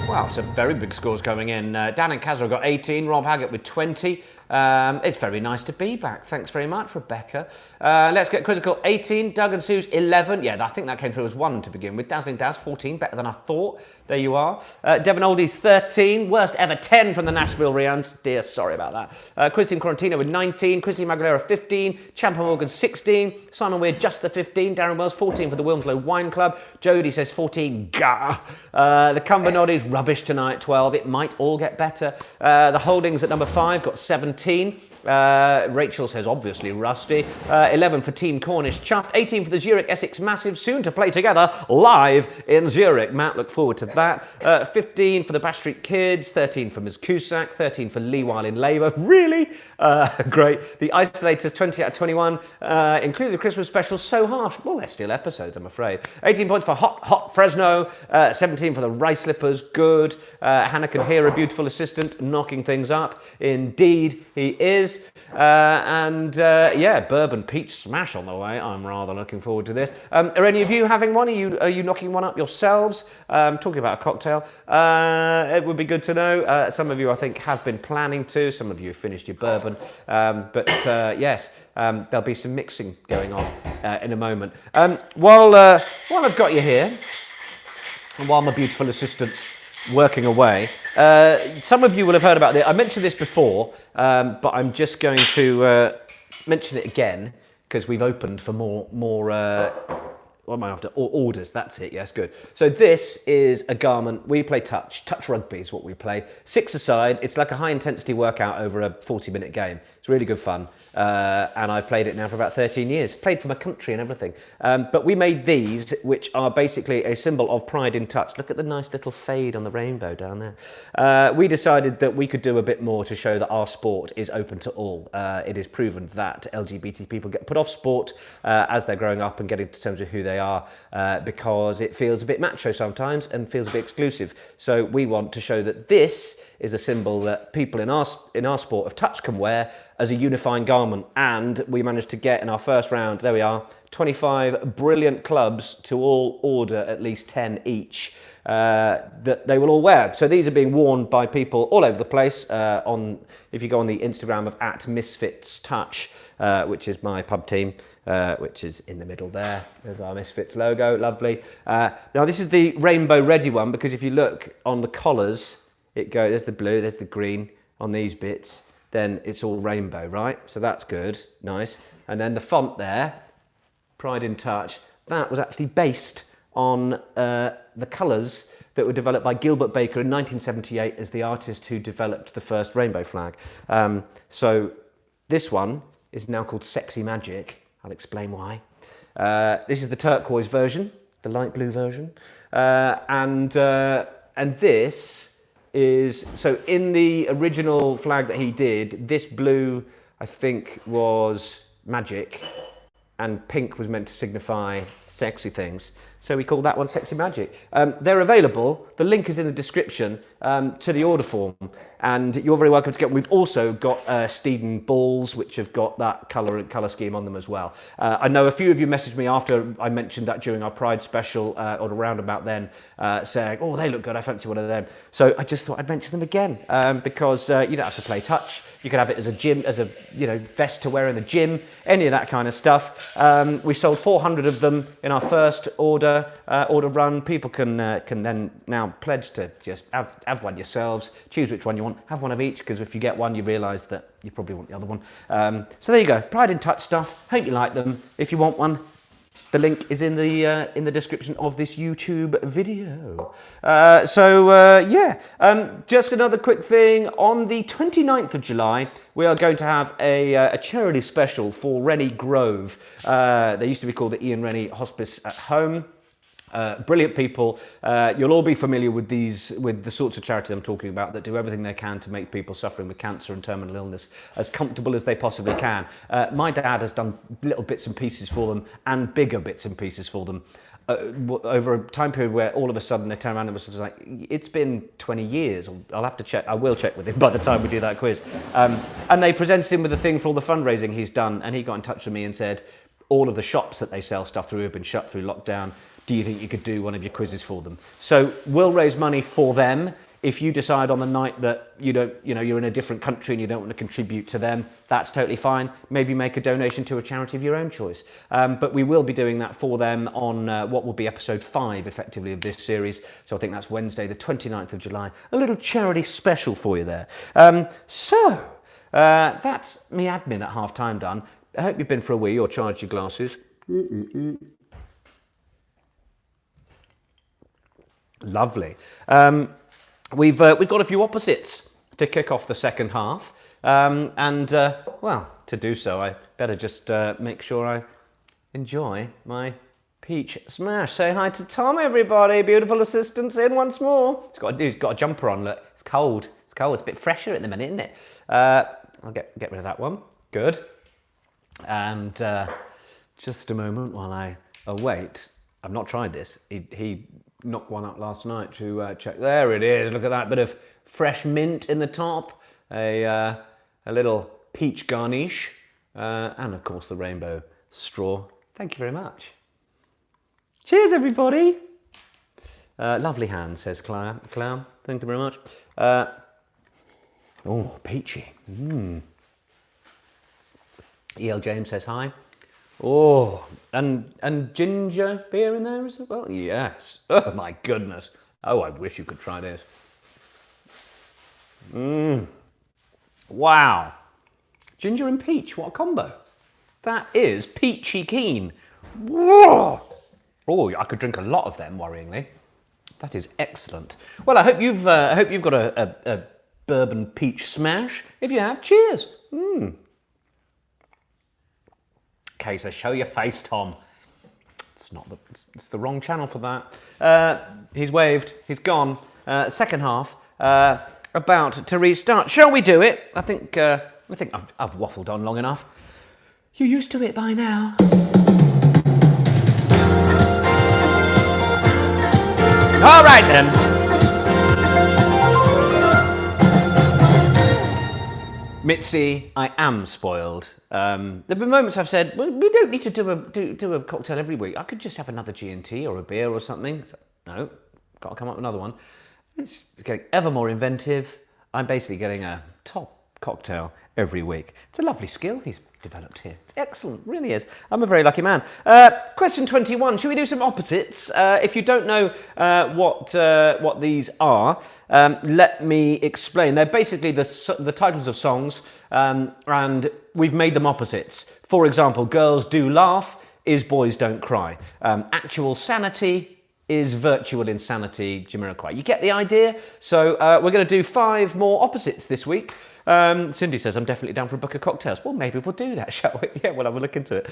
Wow, some very big scores coming in. Dan and Kazra got 18, Rob Haggett with 20. It's very nice to be back. Thanks very much, Rebecca. Let's Get Critical, 18. Doug and Sue's 11. Yeah, I think that came through as 1 to begin with. Dazzling Daz, 14. Better than I thought. There you are. Devon Oldies, 13. Worst ever, 10 from the Nashville Rians. Dear, sorry about that. Christine Quarantino with 19. Christine Magalera, 15. Champa Morgan, 16. Simon Weir, just the 15. Darren Wells, 14 for the Wilmslow Wine Club. Jody says 14. Gah. The Cumber Noddies, rubbish tonight, 12. It might all get better. The Holdings at number 5 got 17. Rachel says obviously rusty. 11 for Team Cornish Chuffed. 18 for the Zurich Essex Massive, soon to play together live in Zurich. Matt, look forward to that. 15 for the Bash Street Kids. 13 for Ms Cusack. 13 for Lee While in Labour. Really? Great. The Isolators, 20 out of 21, including the Christmas special, So Harsh. Well, they're still episodes, I'm afraid. 18 points for Hot Fresno. 17 for the Rice Slippers. Good. Hannah can hear a beautiful assistant knocking things up. Indeed, he is. is. Yeah, bourbon peach smash on the way. I'm rather looking forward to this. Are any of you having one? Are you knocking one up yourselves? Talking about a cocktail, it would be good to know. Some of you, I think, have been planning to. Some of you have finished your bourbon. Yes, there'll be some mixing going on in a moment. While I've got you here, and while my beautiful assistant's working away, some of you will have heard about this. I mentioned this before, but I'm just going to mention it again because we've opened for more. What am I after? Orders, that's it, yes, good. So this is a garment, we play touch rugby is what we play. 6-a-side, it's like a high intensity workout over a 40-minute game. It's really good fun, and I've played it now for about 13 years. Played for my country and everything. But we made these, which are basically a symbol of pride in touch. Look at the nice little fade on the rainbow down there. We decided that we could do a bit more to show that our sport is open to all. It is proven that LGBT people get put off sport as they're growing up and getting to terms with who they are, because it feels a bit macho sometimes and feels a bit exclusive. So we want to show that this is a symbol that people in our sport of touch can wear as a unifying garment. And we managed to get in our first round, there we are, 25 brilliant clubs to all order at least 10 each that they will all wear. So these are being worn by people all over the place. If you go on the Instagram of @MisfitsTouch, which is my pub team, which is in the middle there. There's our Misfits logo, lovely. Now this is the rainbow ready one, because if you look on the collars, there's the blue, there's the green on these bits, then it's all rainbow, right? So that's good, nice. And then the font there, Pride in Touch, that was actually based on the colours that were developed by Gilbert Baker in 1978 as the artist who developed the first rainbow flag. So this one is now called Sexy Magic. I'll explain why. This is the turquoise version, the light blue version. And this is, so in the original flag that he did, this blue, I think, was magic, and pink was meant to signify sexy things. So we call that one Sexy Magic. They're available. The link is in the description to the order form, and you're very welcome to get them. We've also got Steeden balls, which have got that colour scheme on them as well. I know a few of you messaged me after I mentioned that during our Pride special, or around about then, saying, "Oh, they look good. I fancy one of them." So I just thought I'd mention them again, because you don't have to play touch. You can have it as a vest to wear in the gym, any of that kind of stuff. We sold 400 of them in our first order run. People can then now pledge to just have one yourselves, choose which one you want, have one of each, because if you get one you realise that you probably want the other one. So there you go, Pride in Touch stuff. Hope you like them. If you want one, the link is in the description of this YouTube video. Just another quick thing. On the 29th of July, we are going to have a charity special for Rennie Grove. They used to be called the Ian Rennie Hospice at Home. Brilliant people. You'll all be familiar with the sorts of charity I'm talking about, that do everything they can to make people suffering with cancer and terminal illness as comfortable as they possibly can. My dad has done little bits and pieces for them, and bigger bits and pieces for them, over a time period where all of a sudden they turn around and was like, it's been 20 years. I'll have to check. I will check with him by the time we do that quiz. And they presented him with a thing for all the fundraising he's done, and he got in touch with me and said, all of the shops that they sell stuff through have been shut through lockdown. Do you think you could do one of your quizzes for them? So we'll raise money for them. If you decide on the night that you're in a different country and you don't want to contribute to them, that's totally fine. Maybe make a donation to a charity of your own choice. But we will be doing that for them on what will be episode 5, effectively, of this series. So I think that's Wednesday, the 29th of July. A little charity special for you there. That's me admin at half time done. I hope you've been for a wee or charged your glasses. Lovely. We've got a few opposites to kick off the second half, to do so, I better just make sure I enjoy my peach smash. Say hi to Tom, everybody. Beautiful assistant's in once more. He's got a jumper on. Look, it's cold. It's cold. It's a bit fresher at the minute, isn't it? I'll get rid of that one. Good. And just a moment while I await. I've not tried this. He knocked one up last night to check. There it is. Look at that bit of fresh mint in the top. A little peach garnish, and of course the rainbow straw. Thank you very much. Cheers, everybody. Lovely hand, says Clown. Thank you very much. Oh, peachy. E.L. James says hi. Oh, and ginger beer in there as well? Yes. Oh, my goodness. Oh, I wish you could try this. Wow. Ginger and peach, what a combo. That is peachy keen. Whoa. Oh, I could drink a lot of them, worryingly. That is excellent. Well, I hope you've got a bourbon peach smash. If you have, cheers. Okay, so show your face, Tom. It's the wrong channel for that. He's waved. He's gone. Second half about to restart. Shall we do it? I think I've waffled on long enough. You're used to it by now. All right then. Mitzi, I am spoiled. There've been moments I've said, well, we don't need to do a cocktail every week. I could just have another G&T or a beer or something. So, no, got to come up with another one. It's getting ever more inventive. I'm basically getting a top cocktail every week. It's a lovely skill he's developed here. It's excellent, really is. I'm a very lucky man. Question 21. Should we do some opposites? If you don't know what these are, let me explain. They're basically the titles of songs, and we've made them opposites. For example, Girls Do Laugh is Boys Don't Cry. Actual Sanity is Virtual Insanity, Jamiroquai. You get the idea? So we're going to do 5 more opposites this week. Cindy says, I'm definitely down for a book of cocktails. Well, maybe we'll do that, shall we? Yeah, we'll have a look into it.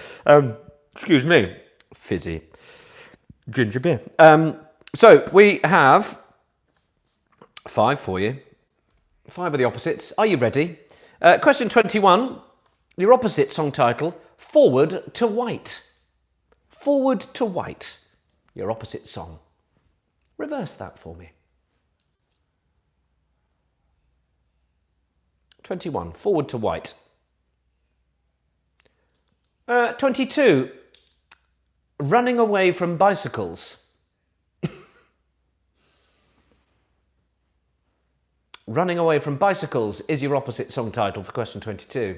Excuse me. Fizzy. Ginger beer. So we have 5 for you. 5 of the opposites. Are you ready? Question 21. Your opposite song title, Forward to White. Forward to White. Your opposite song. Reverse that for me. 21, Forward to White. 22, Running Away from Bicycles. Running Away from Bicycles is your opposite song title for question 22.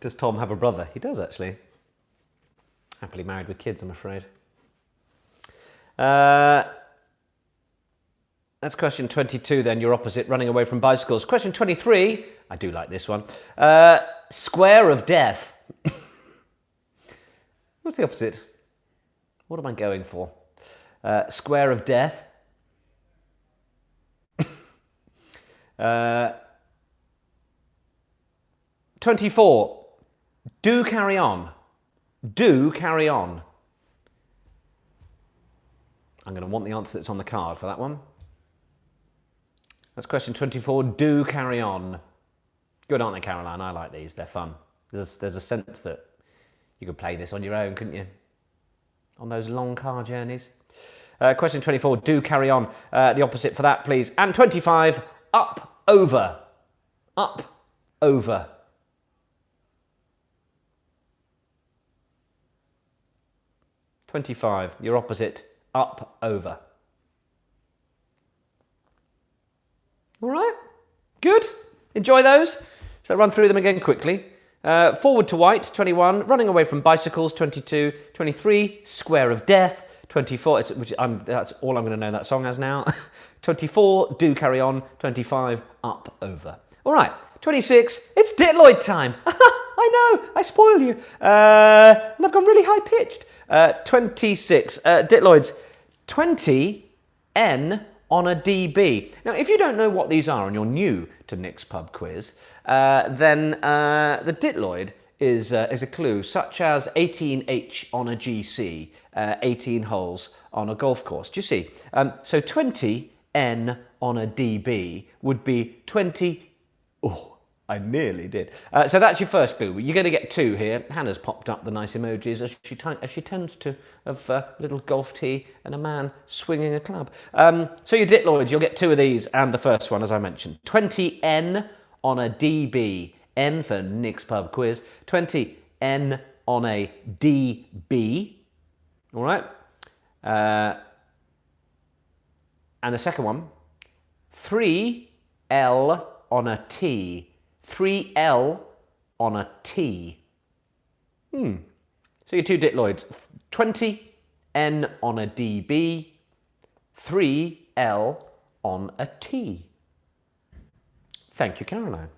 Does Tom have a brother? He does, actually. Happily married with kids, I'm afraid. That's question 22 then, your opposite, Running Away from Bicycles. Question 23, I do like this one. Square of Death. What's the opposite? What am I going for? Square of Death. 24, Do Carry On. Do Carry On. I'm going to want the answer that's on the card for that one. That's question 24. Do carry on. Good, aren't they, Caroline? I like these. They're fun. There's a sense that you could play this on your own, couldn't you? On those long car journeys. Question 24. Do carry on. The opposite for that, please. And 25. Up, over. Up, over. $25. Your opposite. Up, over. All right, good. Enjoy those. So run through them again quickly. Forward to White, 21. Running Away from Bicycles, 22. 23. Square of Death, 24. That's all I'm going to know that song as now. 24. Do Carry On. 25. Up, over. All right, 26. It's diploid time. I know, I spoil you. And I've gone really high pitched. 26. Diploids. 20 N on a DB. Now, if you don't know what these are and you're new to Nick's Pub Quiz, then the diploid is a clue, such as 18H on a GC, 18 holes on a golf course. Do you see? So 20 N on a DB would be 20 I nearly did. So that's your first clue. You're going to get 2 here. Hannah's popped up the nice emojis as she tends to, of a little golf tee and a man swinging a club. So your diploids, you'll get 2 of these, and the first one, as I mentioned, 20N on a DB. N for Nick's Pub Quiz. 20N on a DB. All right. And the second one, 3L on a T. 3L on a T. So your 2 diploids, 20N on a DB, 3L on a T. Thank you, Caroline.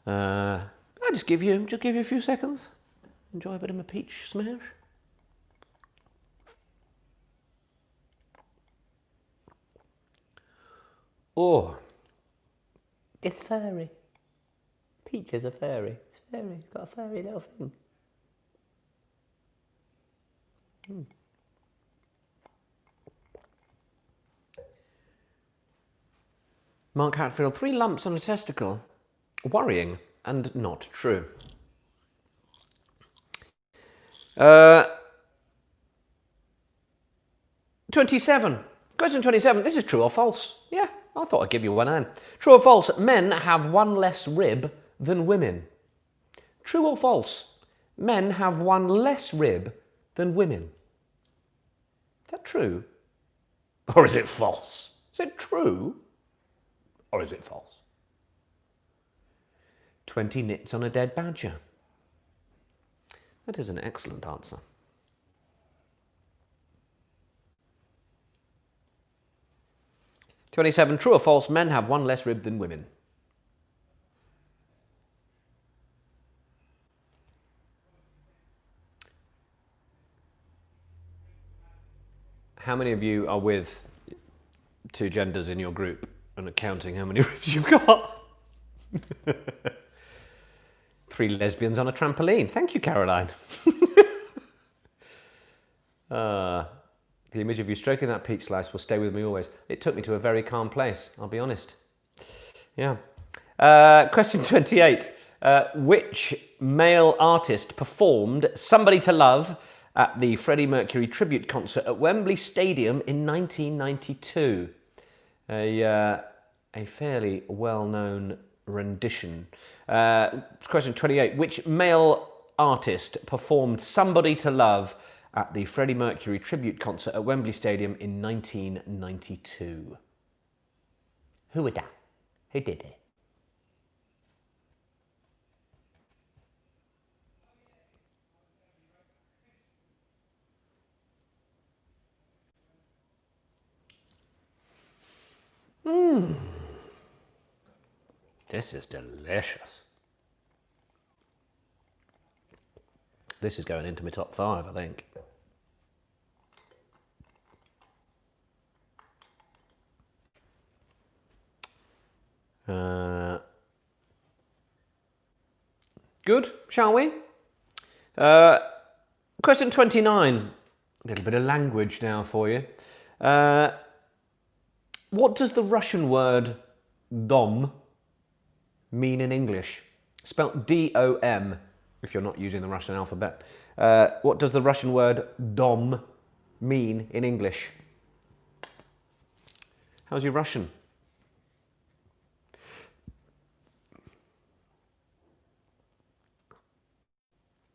I'll just give you a few seconds. Enjoy a bit of my peach smash. Oh, it's furry. Peach is a furry. It's furry. It's got a furry little thing. Mark Hatfield, 3 lumps on a testicle. Worrying and not true. 27. Question 27. This is true or false? Yeah, I thought I'd give you one then. True or false? Men have 1 less rib than women. True or false? Men have 1 less rib than women. Is that true? Or is it false? Is it true? Or is it false? 20 nits on a dead badger. That is an excellent answer. 27. True or false? Men have 1 less rib than women. How many of you are with 2 genders in your group and are counting how many ribs you've got? 3 lesbians on a trampoline. Thank you, Caroline. The image of you stroking that peach slice will stay with me always. It took me to a very calm place, I'll be honest. Yeah. Question 28. Which male artist performed Somebody to Love at the Freddie Mercury tribute concert at Wembley Stadium in 1992? A fairly well-known rendition. Question 28. Which male artist performed Somebody to Love at the Freddie Mercury tribute concert at Wembley Stadium in 1992? Who was that? Who did it? This is delicious. This is going into my top 5, I think. Good, shall we? Question 29. A little bit of language now for you. What does the Russian word dom mean in English? Spelt D-O-M, if you're not using the Russian alphabet. What does the Russian word dom mean in English? How's your Russian?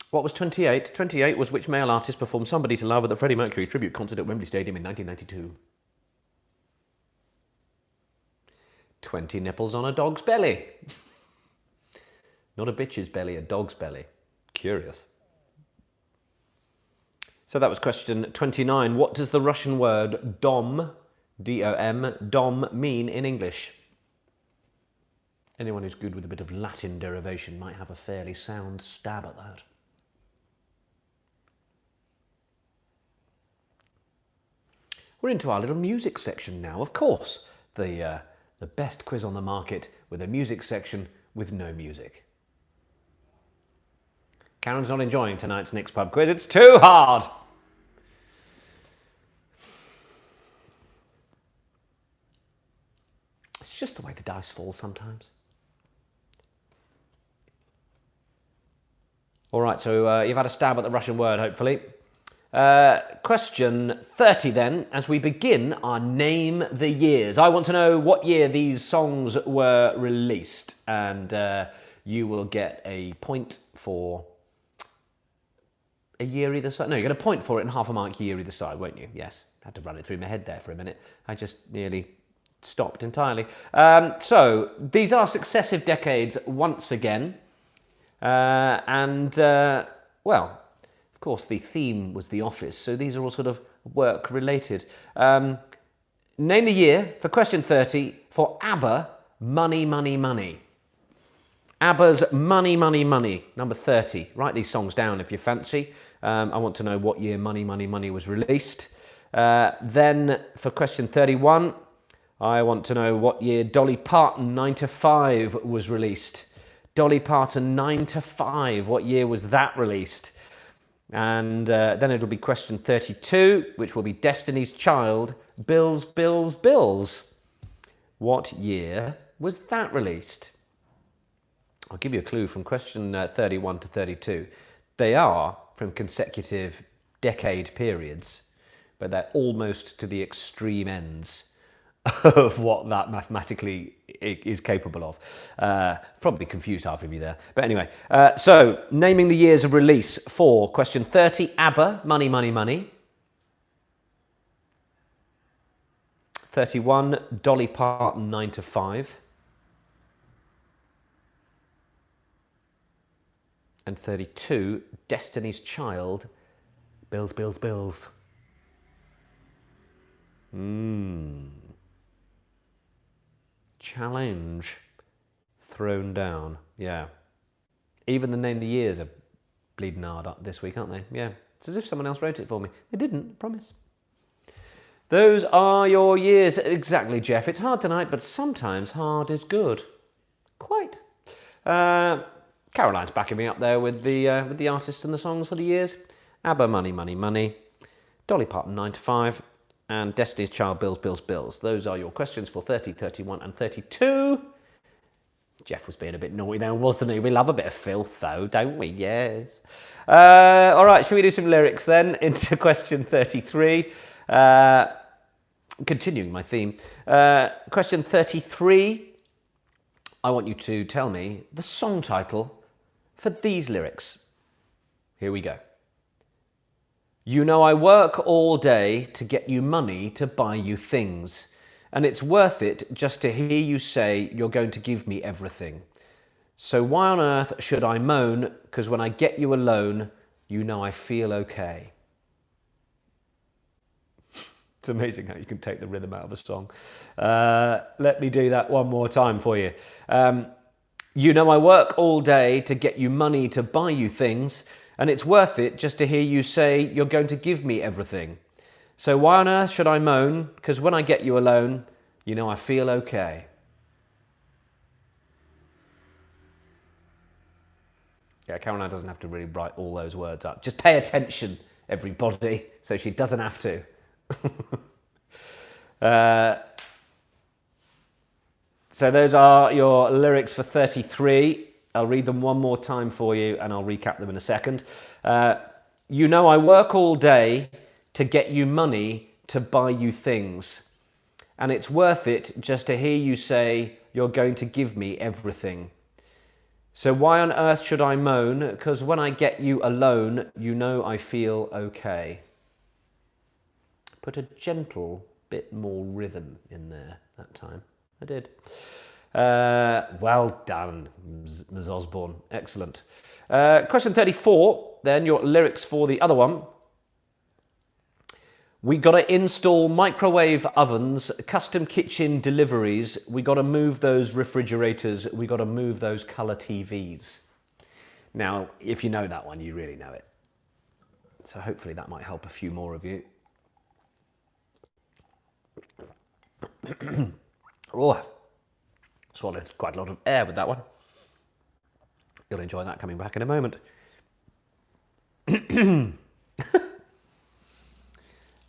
What was 28? 28 was which male artist performed Somebody to Love at the Freddie Mercury tribute concert at Wembley Stadium in 1992? 20 nipples on a dog's belly. Not a bitch's belly, a dog's belly. Curious. So that was question 29. What does the Russian word dom, D-O-M, dom mean in English? Anyone who's good with a bit of Latin derivation might have a fairly sound stab at that. We're into our little music section now, of course. The best quiz on the market with a music section with no music. Karen's not enjoying tonight's Nick's Pub Quiz. It's too hard. It's just the way the dice fall sometimes. All right, so you've had a stab at the Russian word, hopefully. Question 30 then, as we begin our Name the Years. I want to know what year these songs were released, and you will get a point for a year either side. No, you get a point for it and half a mark year either side, won't you? Yes, had to run it through my head there for a minute. I just nearly stopped entirely. So these are successive decades once again. Well, of course, the theme was The Office, so these are all sort of work-related. Name the year for question 30 for ABBA, Money, Money, Money. ABBA's Money, Money, Money, number 30. Write these songs down if you fancy. I want to know what year Money, Money, Money was released. Then for question 31, I want to know what year Dolly Parton 9 to 5 was released. Dolly Parton 9 to 5, what year was that released? And then it'll be question 32, which will be Destiny's Child, Bills, Bills, Bills. What year was that released? I'll give you a clue from question 31 to 32. They are from consecutive decade periods, but they're almost to the extreme ends of what that mathematically is capable of. Probably confused half of you there. But anyway, so naming the years of release for question 30, ABBA, Money, Money, Money. 31, Dolly Parton, 9 to 5. And 32, Destiny's Child, Bills, Bills, Bills. Challenge thrown down. Yeah. Even the Name the Years are bleeding hard up this week, aren't they? Yeah. It's as if someone else wrote it for me. They didn't, I promise. Those are your years. Exactly, Jeff. It's hard tonight, but sometimes hard is good. Quite. Caroline's backing me up there with the artists and the songs for the years. ABBA, Money, Money, Money. Dolly Parton, 9 to 5. And Destiny's Child, Bills, Bills, Bills. Those are your questions for 30, 31 and 32. Jeff was being a bit naughty there, wasn't he? We love a bit of filth though, don't we? Yes. All right, shall we do some lyrics then into question 33? Continuing my theme. Question 33, I want you to tell me the song title for these lyrics. Here we go. You know I work all day to get you money to buy you things, and it's worth it just to hear you say you're going to give me everything. So why on earth should I moan? Because when I get you alone, you know I feel okay. It's amazing how you can take the rhythm out of a song. Let me do that one more time for you. You know I work all day to get you money to buy you things, and it's worth it just to hear you say you're going to give me everything. So why on earth should I moan? Because when I get you alone, you know I feel okay. Yeah, Caroline doesn't have to really write all those words up. Just pay attention, everybody, so she doesn't have to. So those are your lyrics for 33. I'll read them one more time for you and I'll recap them in a second. You know I work all day to get you money to buy you things, and it's worth it just to hear you say you're going to give me everything. So why on earth should I moan? Because when I get you alone, you know I feel okay. Put a gentle bit more rhythm in there that time. I did. Well done, Ms. Osborne. Excellent. Question 34, then, your lyrics for the other one. We got to install microwave ovens, custom kitchen deliveries. We got to move those refrigerators. We got to move those colour TVs. Now, if you know that one, you really know it. So hopefully that might help a few more of you. Oh, swallowed quite a lot of air with that one. You'll enjoy that coming back in a moment.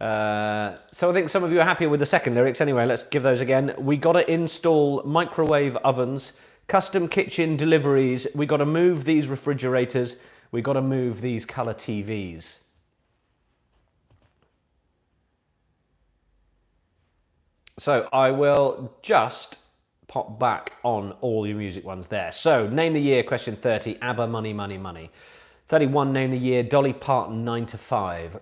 So I think some of you are happier with the second lyrics. Anyway, let's give those again. We got to install microwave ovens, custom kitchen deliveries. We got to move these refrigerators. We got to move these colour TVs. So I will just pop back on all your music ones there. So name the year, question 30, ABBA, Money, Money, Money. 31, name the year, Dolly Parton, 9 to 5.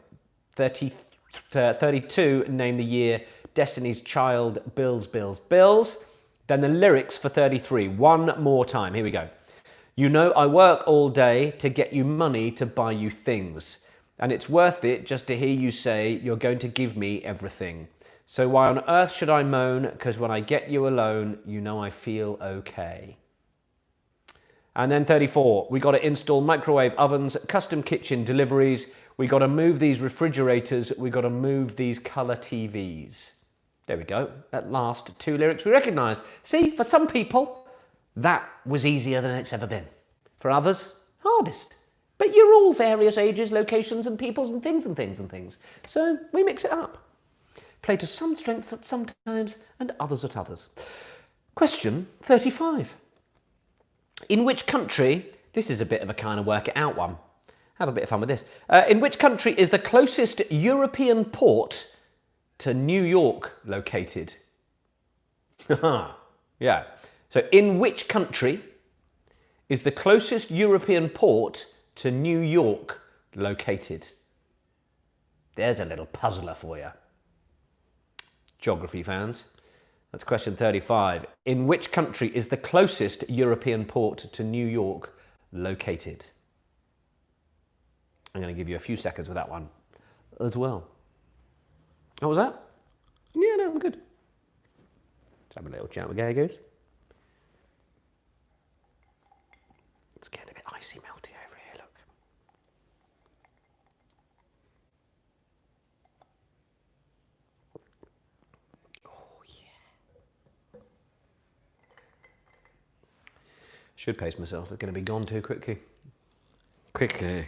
32, name the year, Destiny's Child, Bills, Bills, Bills. Then the lyrics for 33, one more time. Here we go. You know I work all day to get you money to buy you things. And it's worth it just to hear you say you're going to give me everything. So why on earth should I moan? Because when I get you alone, you know I feel okay. And then 34, we got to install microwave ovens, custom kitchen deliveries. We got to move these refrigerators. We got to move these colour TVs. There we go. At last, 2 lyrics we recognise. See, for some people, that was easier than it's ever been. For others, hardest. But you're all various ages, locations and peoples and things and things and things. So we mix it up. Play to some strengths at some times and others at others. Question 35. In which country, this is a bit of a kind of work it out one. Have a bit of fun with this. In which country is the closest European port to New York located? Yeah. So in which country is the closest European port to New York located? There's a little puzzler for you. Geography fans. That's question 35. In which country is the closest European port to New York located? I'm going to give you a few seconds with that one as well. What was that? Yeah, no, I'm good. Let's have a little chat with Gagos. It's getting a bit icy melty over here, look. Oh, yeah. Should pace myself. It's going to be gone too quickly. Quickly.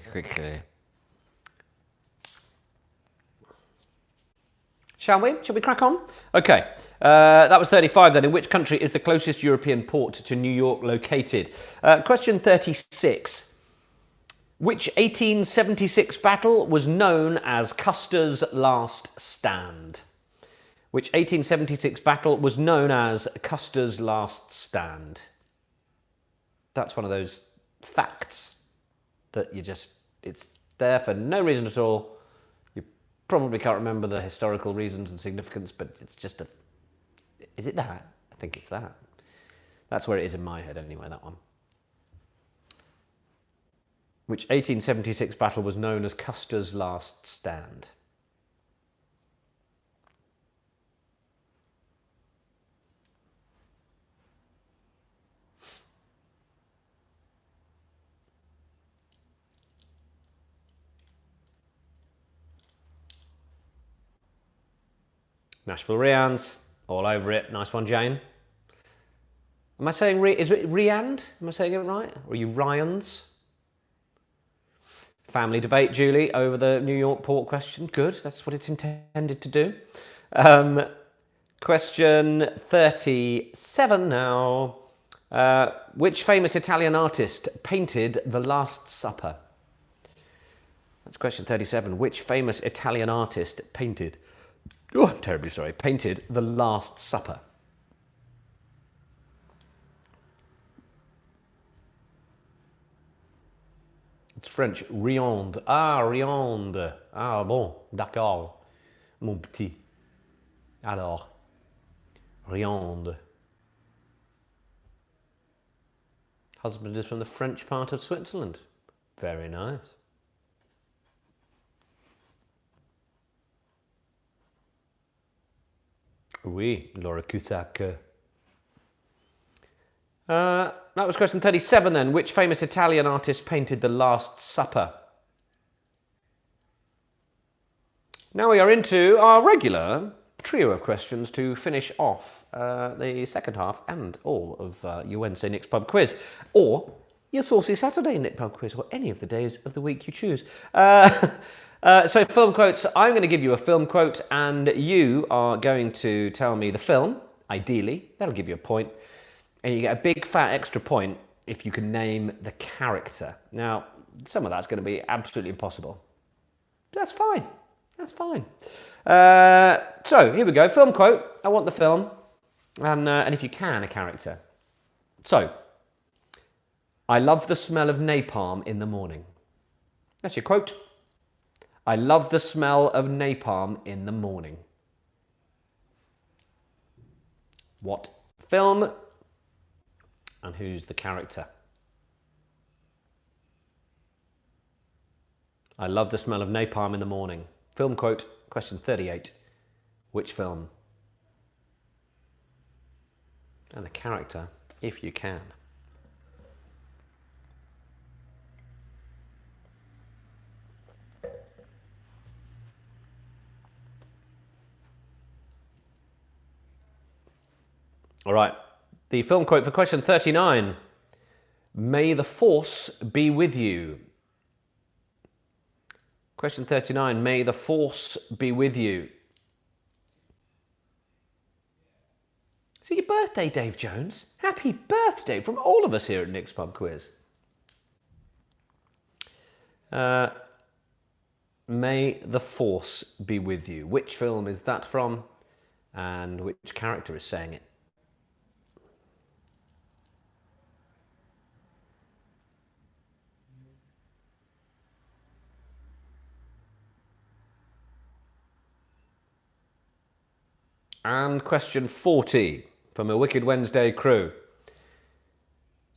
Shall we? Shall we crack on? Okay, that was 35 then. In which country is the closest European port to New York located? Question 36. Which 1876 battle was known as Custer's Last Stand? Which 1876 battle was known as Custer's Last Stand? That's one of those facts that you just, it's there for no reason at all. You probably can't remember the historical reasons and significance, but it's just a, is it that? I think it's that. That's where it is in my head anyway, that one. Which 1876 battle was known as Custer's Last Stand? Nashville Rians, all over it. Nice one, Jane. Am I saying, is it Riand? Am I saying it right? Or are you Ryans? Family debate, Julie, over the New York port question. Good, that's what it's intended to do. Question 37 now. Which famous Italian artist painted The Last Supper? That's question 37. Which famous Italian artist painted... Oh, I'm terribly sorry. Painted The Last Supper. It's French. Riande. Ah, Riande. Ah, bon. D'accord. Mon petit. Alors. Riande. Husband is from the French part of Switzerland. Very nice. Oui, Laura Cusack. That was question 37 then. Which famous Italian artist painted The Last Supper? Now we are into our regular trio of questions to finish off the second half and all of your Wednesday Nick's Pub Quiz. Or your Saucy Saturday Nick Pub Quiz, or any of the days of the week you choose. So film quotes, I'm going to give you a film quote and you are going to tell me the film, ideally. That'll give you a point. And you get a big fat extra point if you can name the character. Now, some of that's going to be absolutely impossible. That's fine. That's fine. So here we go. Film quote. I want the film. And if you can, a character. So, I love the smell of napalm in the morning. That's your quote. I love the smell of napalm in the morning. What film and who's the character? I love the smell of napalm in the morning. Film quote, question 38. Which film? And the character, if you can. All right, the film quote for question 39. May the force be with you. Question 39, may the force be with you. Is it your birthday, Dave Jones? Happy birthday from all of us here at Nick's Pub Quiz. May the force be with you. Which film is that from? And which character is saying it? And question 40 from a Wicked Wednesday crew.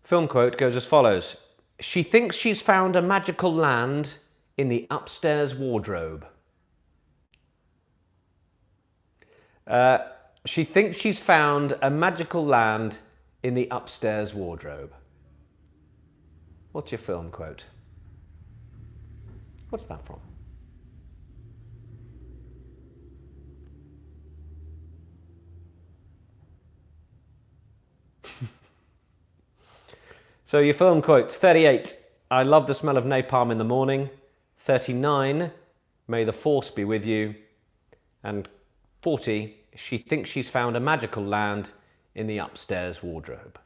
Film quote goes as follows. She thinks she's found a magical land in the upstairs wardrobe. She thinks she's found a magical land in the upstairs wardrobe. What's your film quote? What's that from? So your film quotes, 38, I love the smell of napalm in the morning. 39, may the force be with you. And 40, she thinks she's found a magical land in the upstairs wardrobe.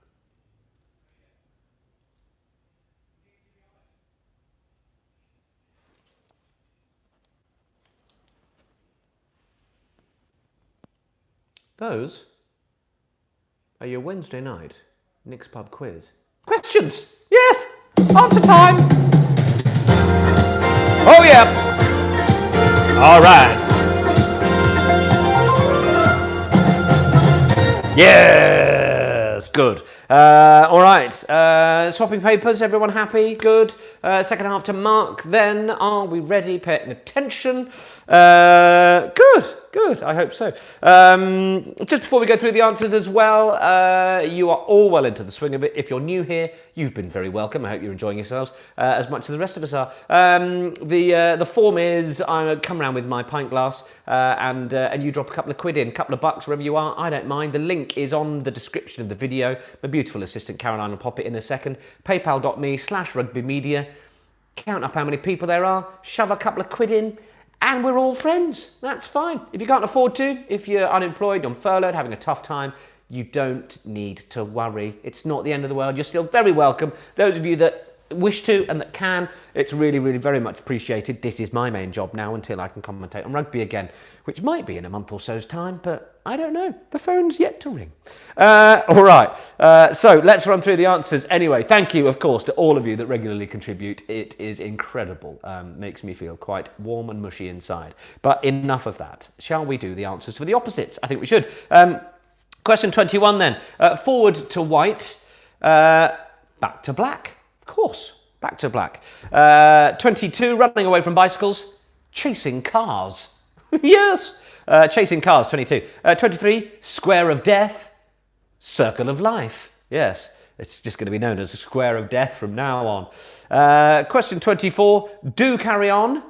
Those are your Wednesday night Nick's Pub Quiz. Questions! Yes! Answer time! Oh yeah! All right. Yes! Good. All right. Swapping papers. Everyone happy? Good. Second half to Mark then. Are we ready? Paying attention. Good. Good. I hope so. Just before we go through the answers as well, you are all well into the swing of it. If you're new here, you've been very welcome. I hope you're enjoying yourselves as much as the rest of us are. The form is I come around with my pint glass and you drop a couple of quid in, a couple of bucks, wherever you are. I don't mind. The link is on the description of the video. My beautiful assistant Caroline will pop it in a second. PayPal.me/rugbymedia. Count up how many people there are. Shove a couple of quid in. And we're all friends. That's fine. If you can't afford to, if you're unemployed, on furloughed, having a tough time, you don't need to worry. It's not the end of the world. You're still very welcome. Those of you that wish to and that can, it's really, really very much appreciated. This is my main job now until I can commentate on rugby again, which might be in a month or so's time, but I don't know. The phone's yet to ring. All right. So let's run through the answers. Anyway, thank you, of course, to all of you that regularly contribute. It is incredible. Makes me feel quite warm and mushy inside. But enough of that. Shall we do the answers for the opposites? I think we should. Question 21 then. Forward to white, back to black. Of course, back to black. 22, running away from bicycles, chasing cars. Yes, chasing cars, 22. 23, square of death, circle of life. Yes, it's just going to be known as a square of death from now on. Question 24, do carry on,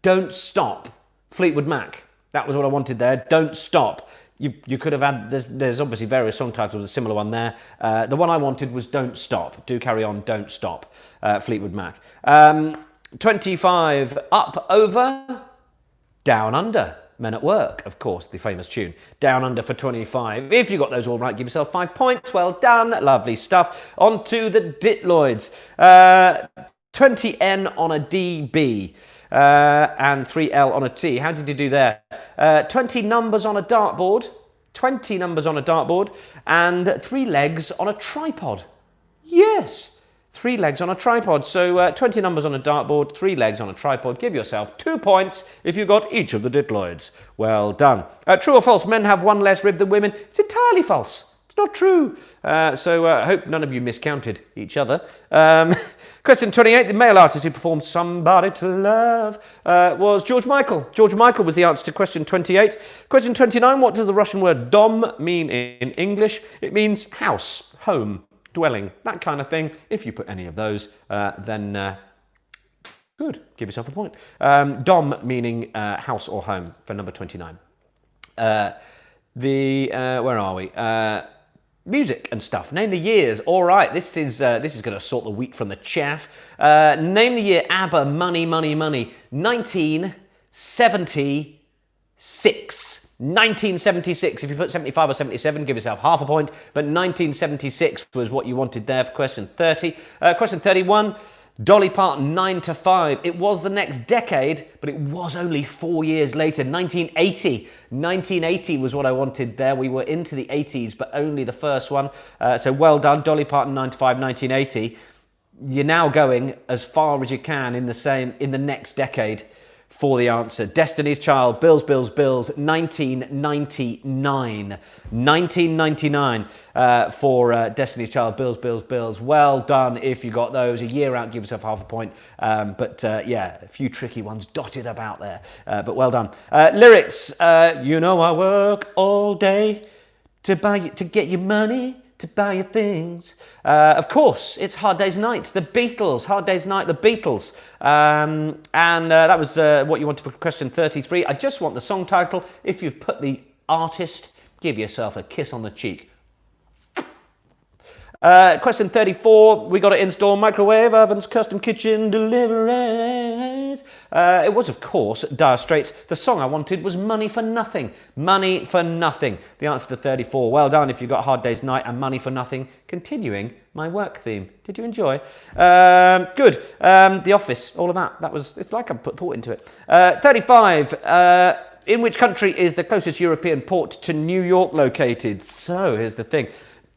don't stop. Fleetwood Mac. That was what I wanted there. Don't stop. You could have had, there's obviously various song titles with a similar one there. The one I wanted was Don't Stop. Do carry on, don't stop. Fleetwood Mac. 25, up, over, down, under. Men at Work, of course, the famous tune. Down Under for 25. If you got those all right, give yourself 5 points. Well done. Lovely stuff. On to the diploids. 20N on a DB and 3L on a T. How did you do there? 20 numbers on a dartboard. 20 numbers on a dartboard and 3 legs on a tripod. Yes. 3 legs on a tripod. So 20 numbers on a dartboard, 3 legs on a tripod. Give yourself 2 points if you got each of the diploids. Well done. True or false? Men have 1 less rib than women. It's entirely false. It's not true. So I hope none of you miscounted each other. Question 28. The male artist who performed Somebody to Love was George Michael. George Michael was the answer to question 28. Question 29. What does the Russian word dom mean in English? It means house, home, dwelling, that kind of thing. If you put any of those, then good, give yourself a point. Dom meaning house or home for number 29. Where are we? Music and stuff. Name the years. All right, this is going to sort the wheat from the chaff. Name the year ABBA, Money, Money, Money. 1976. 1976. If you put 75 or 77, give yourself half a point. But 1976 was what you wanted there for question 30. Question 31. Dolly Parton, 9 to 5. It was the next decade, but it was only 4 years later. 1980. 1980 was what I wanted there. We were into the 80s, but only the first one. So well done. Dolly Parton, 9 to 5, 1980. You're now going as far as you can in the next decade for the answer. Destiny's Child, Bills, Bills, Bills, 1999. 1999 for Destiny's Child, Bills, Bills, Bills. Well done if you got those. A year out, give yourself half a point. Yeah, a few tricky ones dotted about there. But well done. Lyrics, you know I work all day to get you money, to buy your things. Of course, it's Hard Day's Night, the Beatles. Hard Day's Night, the Beatles. And that was what you wanted for question 33. I just want the song title. If you've put the artist, give yourself a kiss on the cheek. Question 34, we got to install microwave ovens, custom kitchen deliveries. It was, of course, Dire Straits. The song I wanted was Money for Nothing. Money for Nothing. The answer to 34. Well done if you got Hard Day's Night and Money for Nothing. Continuing my work theme. Did you enjoy? Good. The Office, all of that. It's like I put thought into it. 35. In which country is the closest European port to New York located? So here's the thing.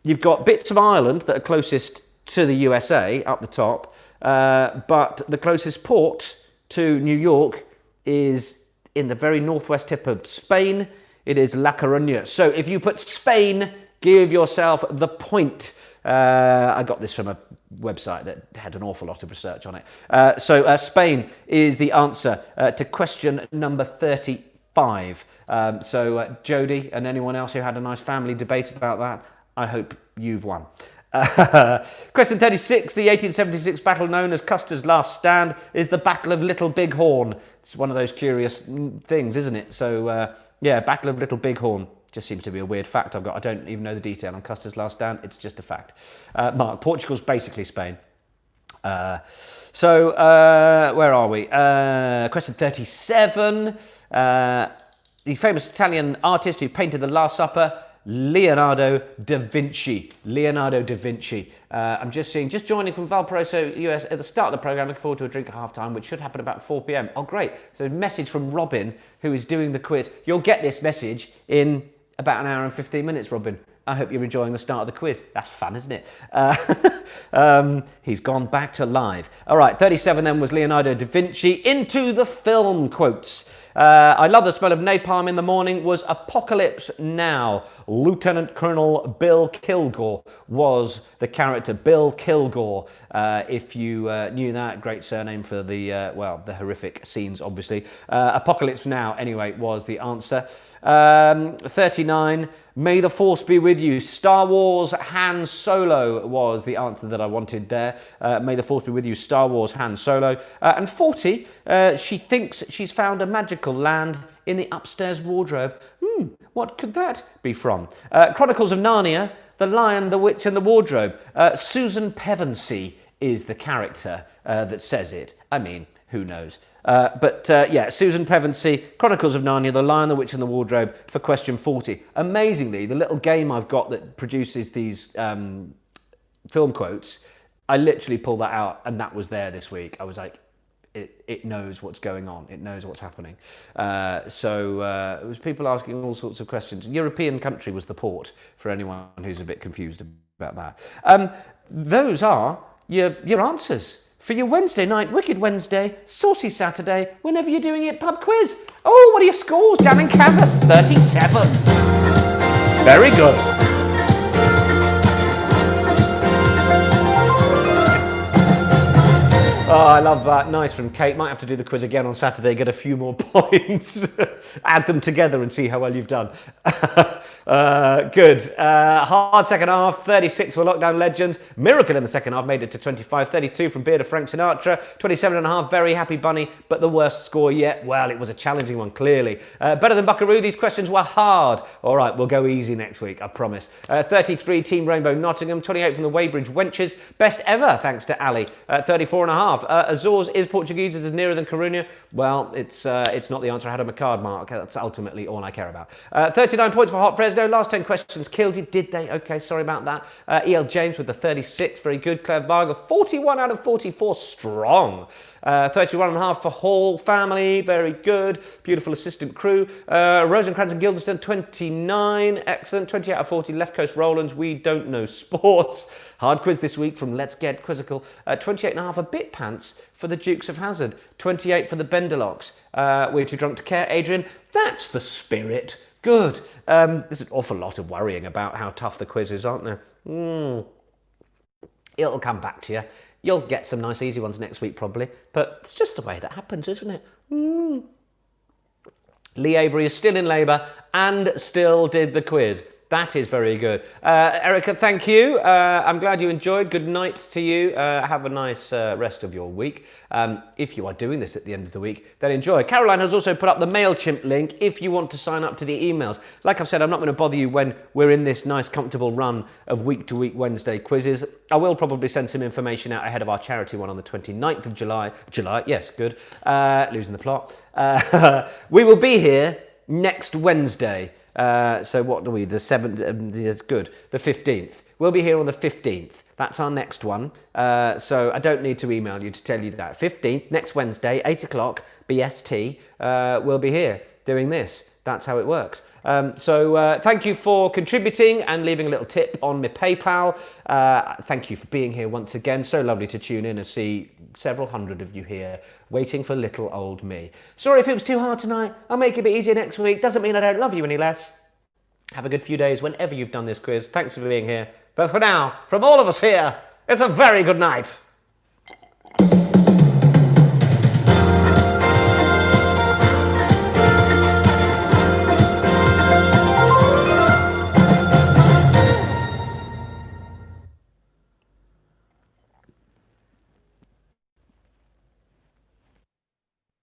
You've got bits of Ireland that are closest to the USA up the top, but the closest port to New York is in the very northwest tip of Spain. It is La Coruña. So if you put Spain, give yourself the point. I got this from a website that had an awful lot of research on it. So Spain is the answer to question number 35. So Jodie and anyone else who had a nice family debate about that, I hope you've won. Question 36. The 1876 battle known as Custer's Last Stand is the Battle of Little Big Horn. It's one of those curious things, isn't it? So, yeah, Battle of Little Big Horn. Just seems to be a weird fact I don't even know the detail on Custer's Last Stand. It's just a fact. Mark, Portugal's basically Spain. Where are we? Question 37. The famous Italian artist who painted The Last Supper, Leonardo da Vinci. Leonardo da Vinci. I'm just joining from Valparaiso, US at the start of the programme. Looking forward to a drink at half-time, which should happen about 4 p.m. Oh, great. So a message from Robin, who is doing the quiz. You'll get this message in about an hour and 15 minutes, Robin. I hope you're enjoying the start of the quiz. That's fun, isn't it? He's gone back to live. All right, 37 then was Leonardo da Vinci. Into the film quotes. I love the smell of napalm in the morning was Apocalypse Now. Lieutenant Colonel Bill Kilgore was the character. Bill Kilgore, if you knew that, great surname for the horrific scenes, obviously. Apocalypse Now, anyway, was the answer. 39, May the Force be with you. Star Wars Han Solo was the answer that I wanted there. May the Force be with you. Star Wars Han Solo. And 40, she thinks she's found a magical land in the upstairs wardrobe. What could that be from? Chronicles of Narnia, The Lion, the Witch and the Wardrobe. Susan Pevensey is the character that says it. I mean, Who knows? Yeah, Susan Pevensey, Chronicles of Narnia, The Lion, the Witch and the Wardrobe for question 40. Amazingly, the little game I've got that produces these film quotes, I literally pulled that out and that was there this week. I was like, it knows what's going on. It knows what's happening. It was people asking all sorts of questions. European country was the port, for anyone who's a bit confused about that. Those are your answers for your Wednesday night, Wicked Wednesday, Saucy Saturday, whenever you're doing it, pub quiz. Oh, what are your scores? Dan and Kaz, 37. Very good. Oh, I love that. Nice from Kate. Might have to do the quiz again on Saturday, get a few more points. Add them together and see how well you've done. Good. Hard second half, 36 for Lockdown Legends. Miracle in the second half, made it to 25. 32 from Beard of Frank Sinatra. 27.5, Very Happy Bunny. But the worst score yet? Well, it was a challenging one, clearly. Better than Buckaroo. These questions were hard. All right, we'll go easy next week, I promise. 33, Team Rainbow Nottingham. 28 from the Weybridge Wenches. Best ever, thanks to Ali. 34.5. Azores is Portuguese, it is nearer than Coruña. Well, it's not the answer. I had a card mark. That's ultimately all I care about. 39 points for Hot Fresno. Last 10 questions killed it, did they? Okay, sorry about that. E.L. James with the 36, very good. Claire Varga, 41 out of 44, strong. 31.5 for Hall Family, very good. Beautiful assistant crew. Rosencrantz and Guildenstern, 29, excellent. 20 out of 40, Left Coast Rollins, We Don't Know Sports. Hard quiz this week from Let's Get Quizzical. 28.5, a bit pants for the Dukes of Hazzard. 28 for the Benderlocks. We're Too Drunk to Care, Adrian. That's the spirit. Good. There's an awful lot of worrying about how tough the quiz is, aren't there? It'll come back to you. You'll get some nice easy ones next week probably, but it's just the way that happens, isn't it? Lee Avery is still in labour and still did the quiz. That is very good. Erica, thank you. I'm glad you enjoyed. Good night to you. Have a nice rest of your week. If you are doing this at the end of the week, then enjoy. Caroline has also put up the MailChimp link if you want to sign up to the emails. Like I've said, I'm not going to bother you when we're in this nice, comfortable run of week-to-week Wednesday quizzes. I will probably send some information out ahead of our charity one on the 29th of July. Yes, good. Losing the plot. We will be here next Wednesday. So what do we, the 7th, it's good, the 15th. We'll be here on the 15th. That's our next one. So I don't need to email you to tell you that. 15th, next Wednesday, 8 o'clock, BST, we'll be here doing this. That's how it works. Thank you for contributing and leaving a little tip on my PayPal. Thank you for being here once again. So lovely to tune in and see several hundred of you here waiting for little old me. Sorry if it was too hard tonight. I'll make it a bit easier next week. Doesn't mean I don't love you any less. Have a good few days whenever you've done this quiz. Thanks for being here. But for now, from all of us here, it's a very good night.